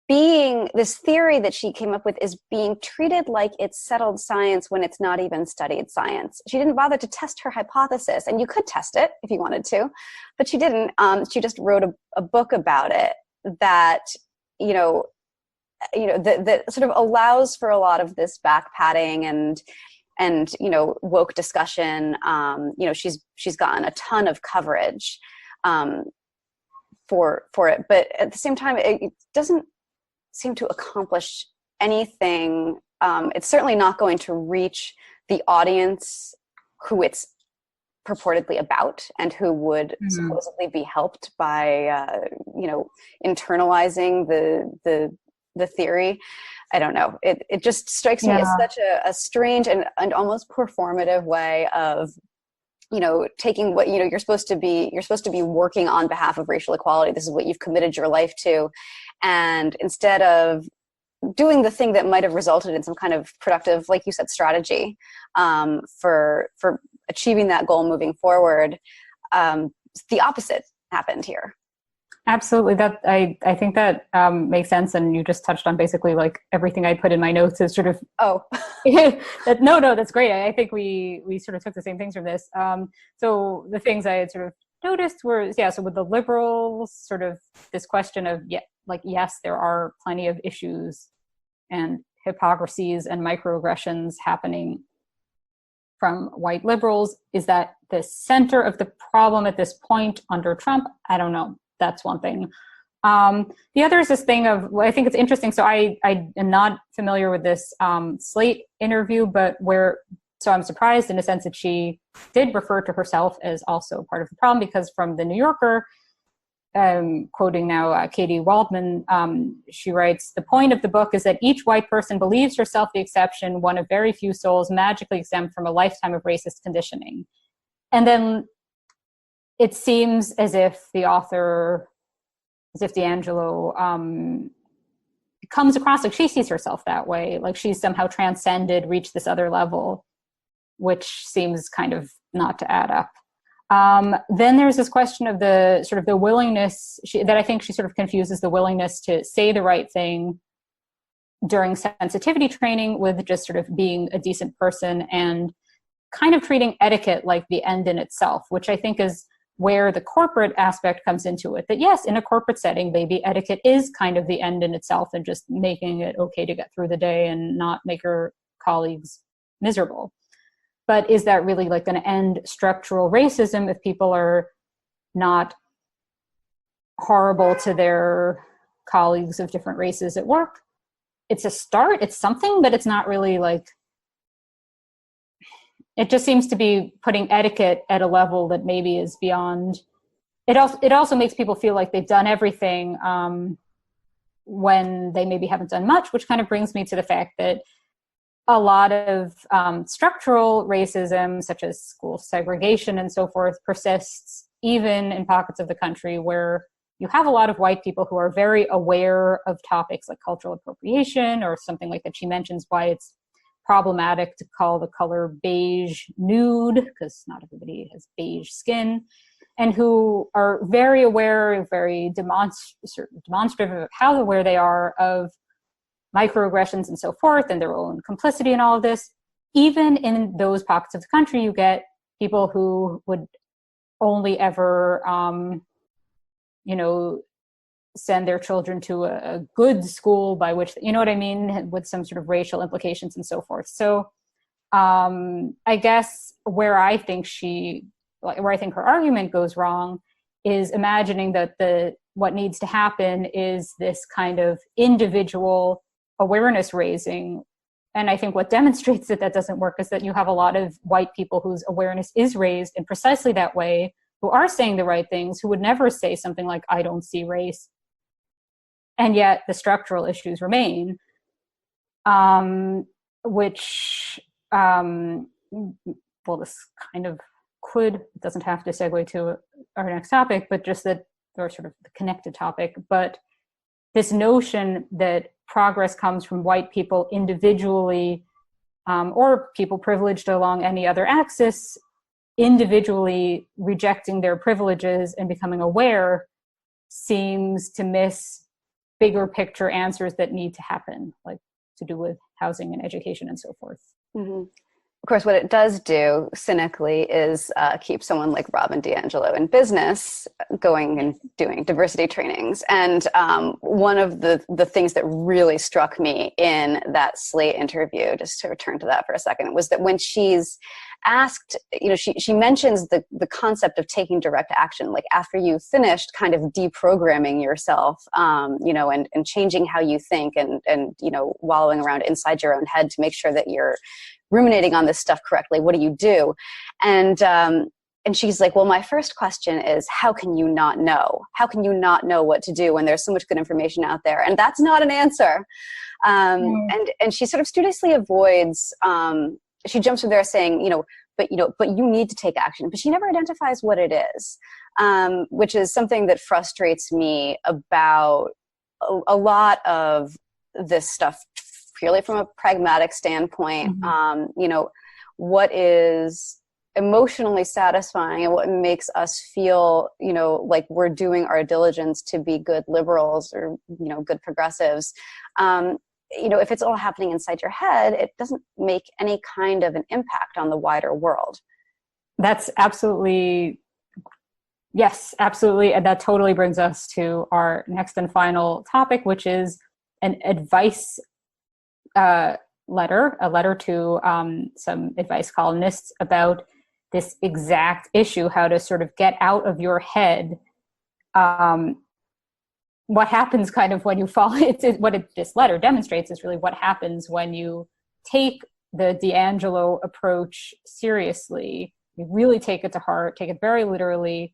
being, this theory that she came up with is being treated like it's settled science when it's not even studied science. She didn't bother to test her hypothesis, and you could test it if you wanted to, but she didn't. She just wrote a book about it that, that sort of allows for a lot of this back patting and woke discussion. She's gotten a ton of coverage for it, but at the same time, it doesn't seem to accomplish anything. It's certainly not going to reach the audience who it's purportedly about and who would supposedly be helped by internalizing the theory. I don't know. It just strikes me as such a strange and almost performative way of taking what you're supposed to be working on behalf of racial equality. This is what you've committed your life to, and instead of doing the thing that might have resulted in some kind of productive, like you said, strategy for achieving that goal moving forward, the opposite happened here. Absolutely. That I think that makes sense. And you just touched on basically like everything I put in my notes is sort of, no, that's great. I think we sort of took the same things from this. So the things I had sort of noticed were, so with the liberals, sort of this question of, yes, there are plenty of issues and hypocrisies and microaggressions happening from white liberals. Is that the center of the problem at this point under Trump? I don't know. That's one thing. The other is this thing of, I think it's interesting. So I am not familiar with this Slate interview, but so I'm surprised in a sense that she did refer to herself as also part of the problem, because from the New Yorker, quoting now Katie Waldman, she writes, "The point of the book is that each white person believes herself the exception, one of very few souls magically exempt from a lifetime of racist conditioning." And then it seems as if the author, as if D'Angelo comes across like she sees herself that way, like she's somehow transcended, reached this other level, which seems kind of not to add up. Then there's this question of the sort of the willingness that I think she sort of confuses the willingness to say the right thing during sensitivity training with just sort of being a decent person and kind of treating etiquette like the end in itself, which I think is where the corporate aspect comes into it. That yes, in a corporate setting, maybe etiquette is kind of the end in itself and just making it okay to get through the day and not make your colleagues miserable. But is that really like going to end structural racism if people are not horrible to their colleagues of different races at work? It's a start, it's something, but it's not really like, it just seems to be putting etiquette at a level that maybe is beyond. It also makes people feel like they've done everything when they maybe haven't done much, which kind of brings me to the fact that a lot of structural racism, such as school segregation and so forth, persists even in pockets of the country where you have a lot of white people who are very aware of topics like cultural appropriation or something like that. She mentions why it's problematic to call the color beige nude, because not everybody has beige skin, and who are very aware, very demonstrative of how aware they are of microaggressions and so forth and their own complicity in all of this. Even in those pockets of the country, you get people who would only ever, send their children to a good school by which, you know what I mean, with some sort of racial implications and so forth. So I guess where I think her argument goes wrong is imagining that what needs to happen is this kind of individual awareness raising. And I think what demonstrates that doesn't work is that you have a lot of white people whose awareness is raised in precisely that way, who are saying the right things, who would never say something like, "I don't see race." And yet the structural issues remain, which, this kind of it doesn't have to segue to our next topic, but just that, or sort of the connected topic, but this notion that progress comes from white people individually or people privileged along any other axis, individually rejecting their privileges and becoming aware seems to miss bigger picture answers that need to happen, like to do with housing and education and so forth. Mm-hmm. Of course, what it does do, cynically, is keep someone like Robin DiAngelo in business, going and doing diversity trainings. And one of the things that really struck me in that Slate interview, just to return to that for a second, was that when she's asked, she mentions the concept of taking direct action, like after you finished kind of deprogramming yourself, and changing how you think and wallowing around inside your own head to make sure that you're ruminating on this stuff correctly. What do you do? And she's like, well, my first question is, how can you not know? How can you not know what to do when there's so much good information out there? And that's not an answer. And she sort of studiously avoids, she jumps from there saying, but you need to take action. But she never identifies what it is, which is something that frustrates me about a lot of this stuff, purely from a pragmatic standpoint. Mm-hmm. What is emotionally satisfying and what makes us feel, like we're doing our diligence to be good liberals or, good progressives. If it's all happening inside your head, it doesn't make any kind of an impact on the wider world. That's absolutely, yes, absolutely. And that totally brings us to our next and final topic, which is an advice letter, a letter to some advice columnists about this exact issue, how to sort of get out of your head what happens kind of when you fall. This letter demonstrates is really what happens when you take the DiAngelo approach seriously, you really take it to heart, take it very literally,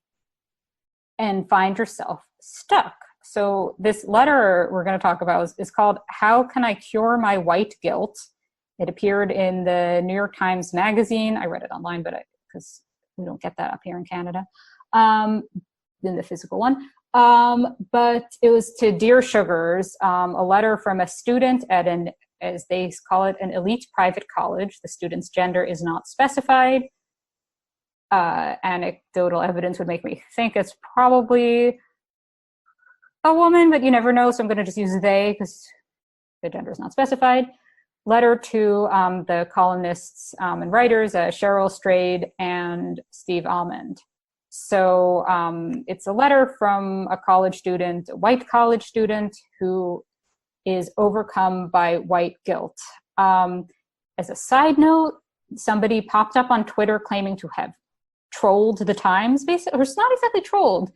and find yourself stuck. So this letter we're going to talk about is called How Can I Cure My White Guilt? It appeared in the New York Times Magazine. I read it online, but because we don't get that up here in Canada, in the physical one. But it was to Dear Sugars, a letter from a student at an, as they call it, an elite private college. The student's gender is not specified. Anecdotal evidence would make me think it's probably a woman, but you never know, so I'm going to just use they because the gender is not specified. Letter to the columnists and writers, Cheryl Strayed and Steve Almond. So it's a letter from a college student, a white college student, who is overcome by white guilt. As a side note, somebody popped up on Twitter claiming to have trolled the Times, basically, or it's not exactly trolled.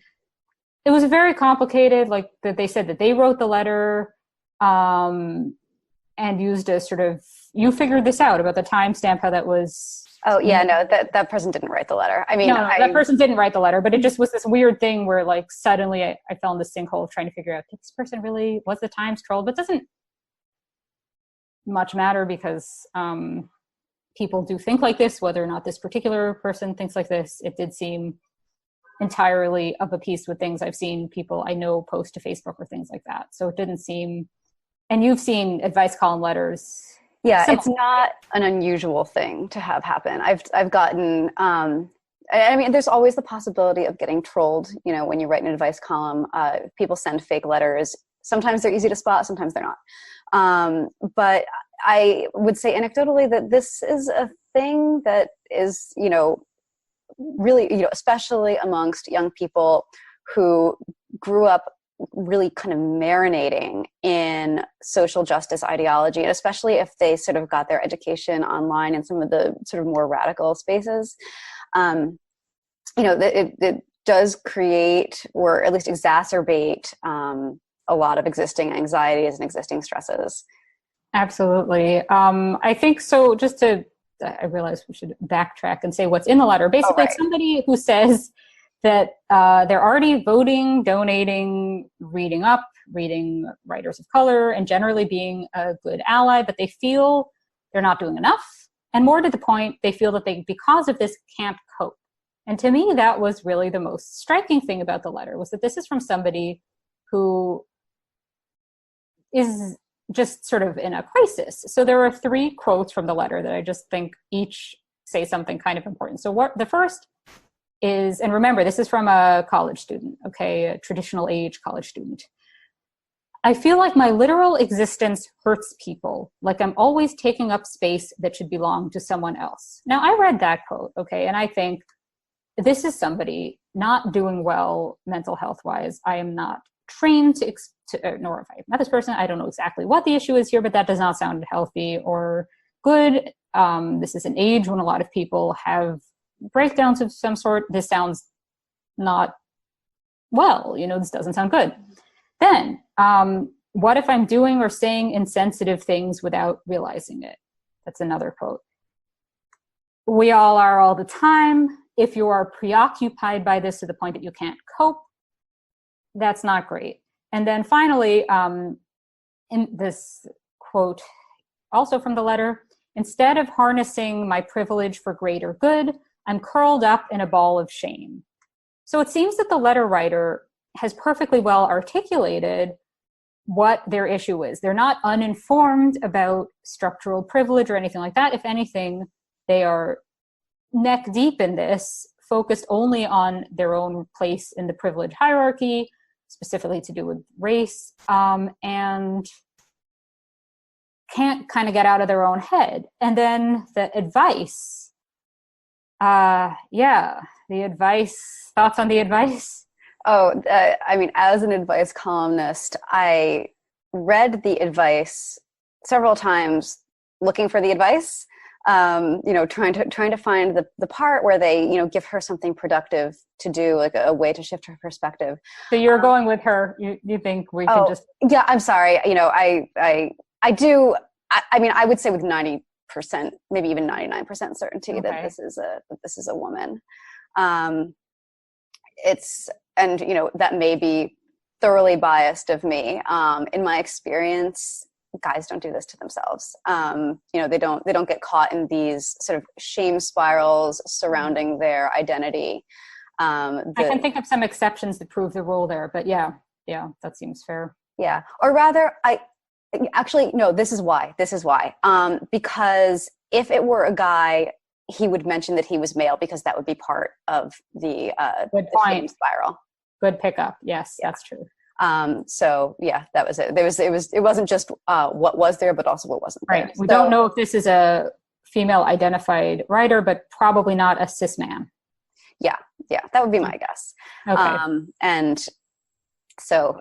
It was very complicated, like that they said that they wrote the letter and used a sort of, you figured this out about the timestamp, how that was. Oh yeah, no, that person didn't write the letter. I mean, that person didn't write the letter, but it just was this weird thing where like suddenly I fell in the sinkhole of trying to figure out, did this person really, was the Times trolled? But it doesn't much matter because people do think like this, whether or not this particular person thinks like this. It did seem entirely of a piece with things I've seen people I know post to Facebook or things like that. So it didn't seem, and you've seen advice column letters. Yeah, it's not an unusual thing to have happen. I've gotten, I mean, there's always the possibility of getting trolled, when you write an advice column. People send fake letters. Sometimes they're easy to spot, sometimes they're not. But I would say anecdotally that this is a thing that is, really, especially amongst young people who grew up really kind of marinating in social justice ideology, and especially if they sort of got their education online in some of the sort of more radical spaces, it does create, or at least exacerbate, a lot of existing anxieties and existing stresses. Absolutely. I think so. Just to, I realize we should backtrack and say what's in the letter. Basically, It's somebody who says that they're already voting, donating, reading writers of color, and generally being a good ally, but they feel they're not doing enough. And more to the point, they feel that they, because of this, can't cope. And to me, that was really the most striking thing about the letter, was that this is from somebody who is just sort of in a crisis. So there are 3 quotes from the letter that I just think each say something kind of important. So what the first is, and remember, this is from a college student, okay, a traditional age college student. I feel like my literal existence hurts people, like I'm always taking up space that should belong to someone else. Now, I read that quote, okay, and I think this is somebody not doing well mental health-wise. I am not trained nor if I met this person, I don't know exactly what the issue is here, but that does not sound healthy or good. This is an age when a lot of people have breakdowns of some sort. This sounds not well, this doesn't sound good. Then, what if I'm doing or saying insensitive things without realizing it? That's another quote. We all are all the time. If you are preoccupied by this to the point that you can't cope, that's not great. And then finally, in this quote, also from the letter, instead of harnessing my privilege for greater good, I'm curled up in a ball of shame. So it seems that the letter writer has perfectly well articulated what their issue is. They're not uninformed about structural privilege or anything like that. If anything, they are neck deep in this, focused only on their own place in the privilege hierarchy, specifically to do with race, and can't kind of get out of their own head. And then the advice, thoughts on the advice? Oh, as an advice columnist, I read the advice several times looking for the advice, trying to find the part where they, give her something productive to do, like a way to shift her perspective. So you're going with her. You think we can just... Yeah, I'm sorry. I do. I would say with 90%, maybe even 99% certainty that this is a woman. That may be thoroughly biased of me. In my experience, guys don't do this to themselves. They don't get caught in these sort of shame spirals surrounding their identity. I can think of some exceptions that prove the rule there, but yeah, that seems fair. Yeah. Or rather, this is why. Because if it were a guy, he would mention that he was male, because that would be part of the shame spiral. Good pickup. Yes, yeah. That's true. So yeah, that was it. It wasn't just what was there, but also what wasn't there. Right. We don't know if this is a female identified writer, but probably not a cis man. Yeah, that would be my guess. Okay. And so,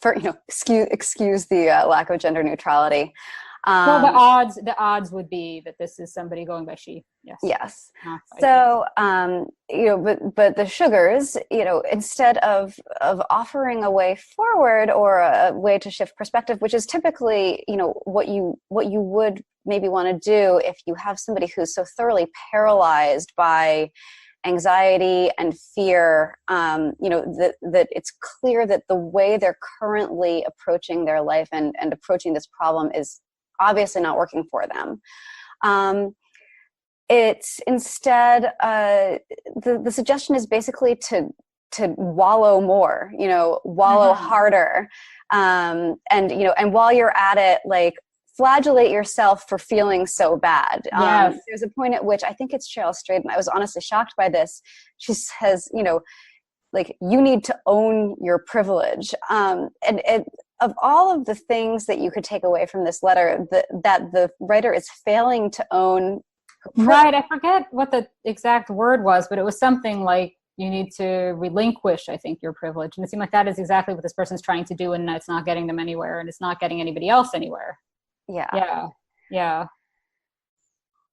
excuse the lack of gender neutrality. Well, the odds would be that this is somebody going by she. Yes. Yes. So, but the sugars, instead of offering a way forward or a way to shift perspective, which is typically, what you would maybe want to do if you have somebody who's so thoroughly paralyzed by anxiety and fear, that it's clear that the way they're currently approaching their life and approaching this problem is obviously not working for them. It's instead, the suggestion is basically to wallow more, wallow harder. And while you're at it, like, flagellate yourself for feeling so bad. Yes. There's a point at which, I think it's Cheryl Strayed, and I was honestly shocked by this. She says, you need to own your privilege. And of all of the things that you could take away from this letter, that the writer is failing to own her privilege. Right. I forget what the exact word was, but it was something like, you need to relinquish, I think, your privilege. And it seemed like that is exactly what this person's trying to do, and it's not getting them anywhere, and it's not getting anybody else anywhere. Yeah.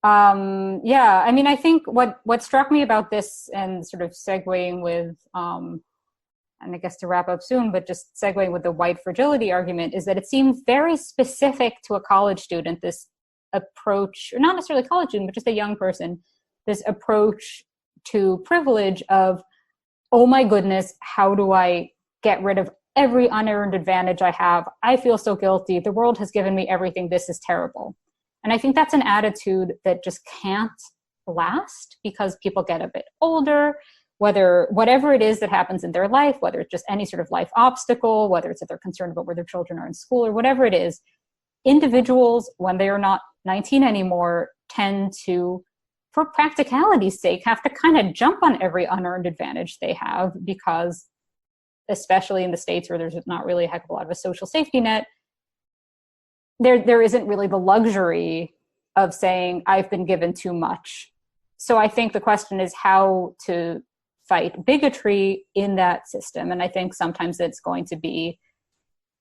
I think what struck me about this, and sort of segueing with, and I guess to wrap up soon, but just segueing with the white fragility argument, is that it seems very specific to a college student, this approach, or not necessarily a college student, but just a young person, this approach to privilege of, oh my goodness, how do I get rid of every unearned advantage I have? I feel so guilty. The world has given me everything. This is terrible. And I think that's an attitude that just can't last, because people get a bit older, whatever it is that happens in their life, whether it's just any sort of life obstacle, whether it's that they're concerned about where their children are in school or whatever it is, individuals, when they are not 19 anymore, tend to, for practicality's sake, have to kind of jump on every unearned advantage they have, because especially in the States where there's not really a heck of a lot of a social safety net, there isn't really the luxury of saying, I've been given too much. So I think the question is how to fight bigotry in that system. And I think sometimes it's going to be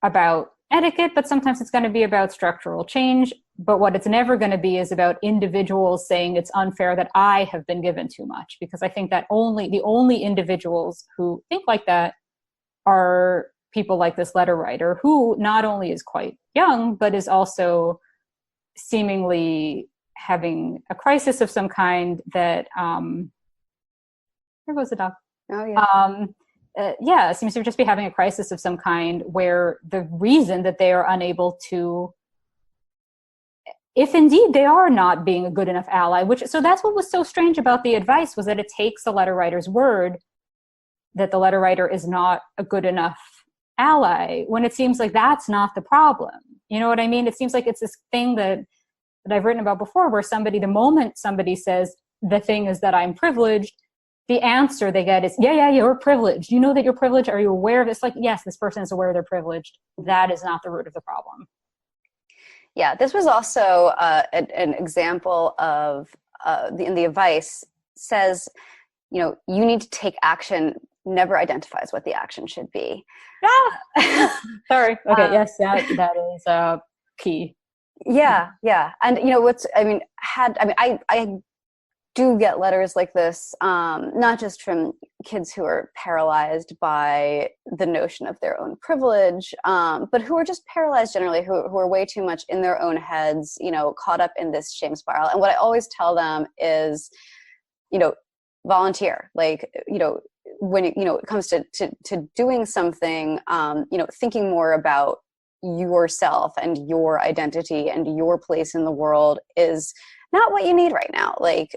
about etiquette, but sometimes it's going to be about structural change. But what it's never going to be is about individuals saying it's unfair that I have been given too much, because I think that the only individuals who think like that are people like this letter writer, who not only is quite young, but is also seemingly having a crisis of some kind that, there goes the dog. Oh, yeah. Seems to just be having a crisis of some kind, where the reason that they are unable to, if indeed they are not being a good enough ally, so that's what was so strange about the advice, was that it takes the letter writer's word that the letter writer is not a good enough ally, when it seems like that's not the problem. You know what I mean? It seems like it's this thing that I've written about before, where the moment somebody says, the thing is that I'm privileged, the answer they get is, yeah, you're privileged. You know that you're privileged. Are you aware of this? Like, yes, this person is aware they're privileged. That is not the root of the problem. Yeah, this was also an example of in the advice says, you need to take action, never identifies what the action should be. Sorry. Okay. Yes, that is key. Yeah. And I do get letters like this, not just from kids who are paralyzed by the notion of their own privilege, but who are just paralyzed generally, who are way too much in their own heads, caught up in this shame spiral. And what I always tell them is, volunteer. Like, when it comes to doing something, thinking more about yourself and your identity and your place in the world is not what you need right now. Like,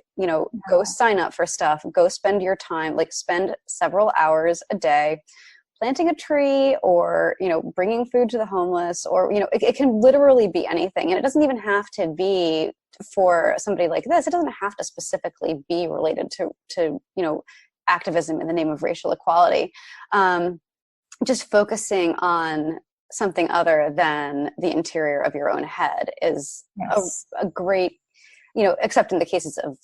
go sign up for stuff, go spend your time, like spend several hours a day planting a tree, or, bringing food to the homeless, or, it can literally be anything. And it doesn't even have to be for somebody like this. It doesn't have to specifically be related to activism in the name of racial equality. Just focusing on something other than the interior of your own head is a great, except in the cases of,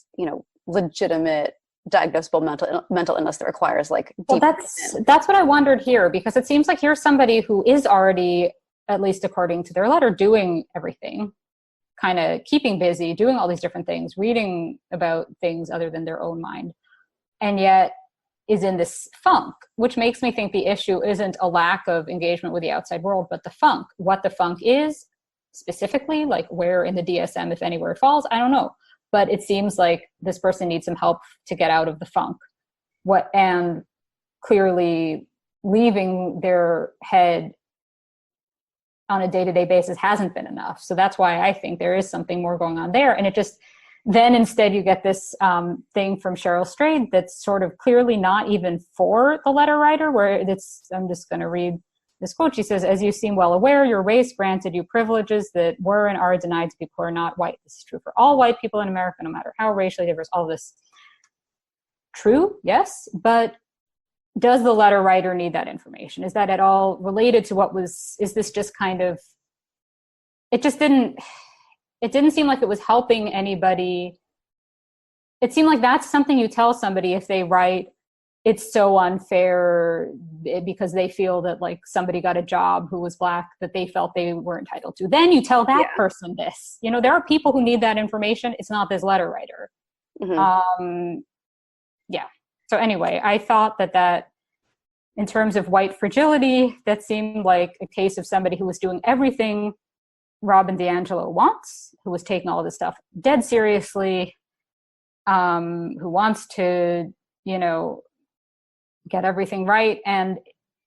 legitimate diagnosable mental illness that requires like deep that's what I wondered here, because it seems like here's somebody who is already, at least according to their letter, doing everything, kind of keeping busy, doing all these different things, reading about things other than their own mind, and yet is in this funk, which makes me think the issue isn't a lack of engagement with the outside world, but the funk. What the funk is specifically, like where in the DSM, if anywhere it falls, I don't know. But it seems like this person needs some help to get out of the funk. And clearly leaving their head on a day-to-day basis hasn't been enough. So that's why I think there is something more going on there. And it just, then instead you get this thing from Cheryl Strayed that's sort of clearly not even for the letter writer, where I'm just going to read this quote. She says, "As you seem well aware, your race granted you privileges that were and are denied to people who are not white. This is true for all white people in America, no matter how racially diverse." All this. True, yes, but does the letter writer need that information? Is that at all related to is this just kind of, it didn't seem like it was helping anybody. It seemed like that's something you tell somebody if they write, it's so unfair because they feel that like somebody got a job who was Black that they felt they were entitled to. Then you tell that person this. There are people who need that information. It's not this letter writer. Mm-hmm. So anyway, I thought that in terms of white fragility, that seemed like a case of somebody who was doing everything Robin DiAngelo wants, who was taking all this stuff dead seriously, who wants to, get everything right, and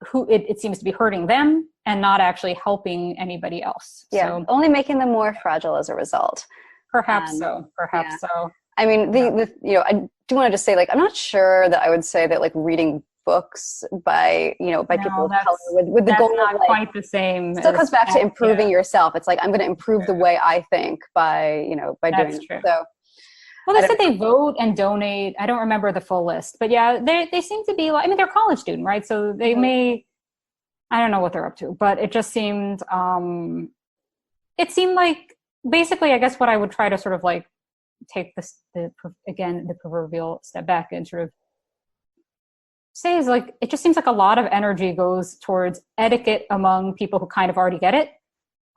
who it seems to be hurting them and not actually helping anybody else. Yeah, so, only making them more fragile as a result. Perhaps so. I mean, I do want to just say, like, I'm not sure that I would say that like reading books by, by people of color with the that's goal not of, like, quite the same. Still comes back to improving yourself. It's like, I'm going to improve the True. way I think by That's doing true. it. So, well, they said they vote and donate. I don't remember the full list, but yeah, they seem to be like, I mean, they're a college student, right? So they may, I don't know what they're up to, but it just seemed, it seemed like basically, I guess what I would try to sort of like take the proverbial step back and sort of say is like, it just seems like a lot of energy goes towards etiquette among people who kind of already get it.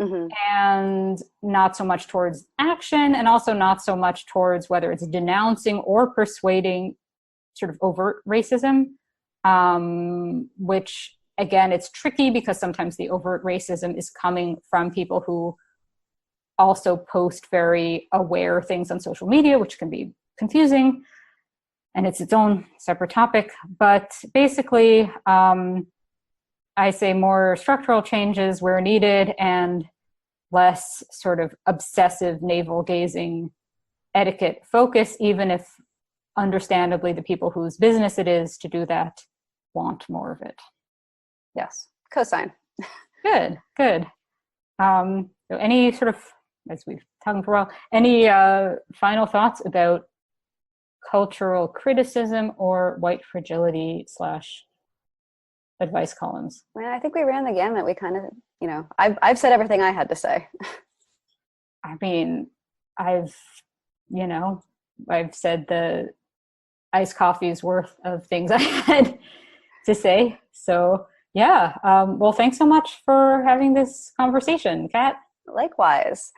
Mm-hmm. And not so much towards action, and also not so much towards whether it's denouncing or persuading sort of overt racism, which again, it's tricky because sometimes the overt racism is coming from people who also post very aware things on social media, which can be confusing, and it's its own separate topic. But basically, I say more structural changes where needed and less sort of obsessive navel-gazing etiquette focus, even if understandably the people whose business it is to do that want more of it. Yes, cosign. Good. So any sort of, as we've talked for a while, any final thoughts about cultural criticism or white fragility / advice columns? Well, I think we ran the gamut. We kind of, I've said everything I had to say. I mean, I've said the iced coffee's worth of things I had to say. So yeah. Well, thanks so much for having this conversation, Kat. Likewise.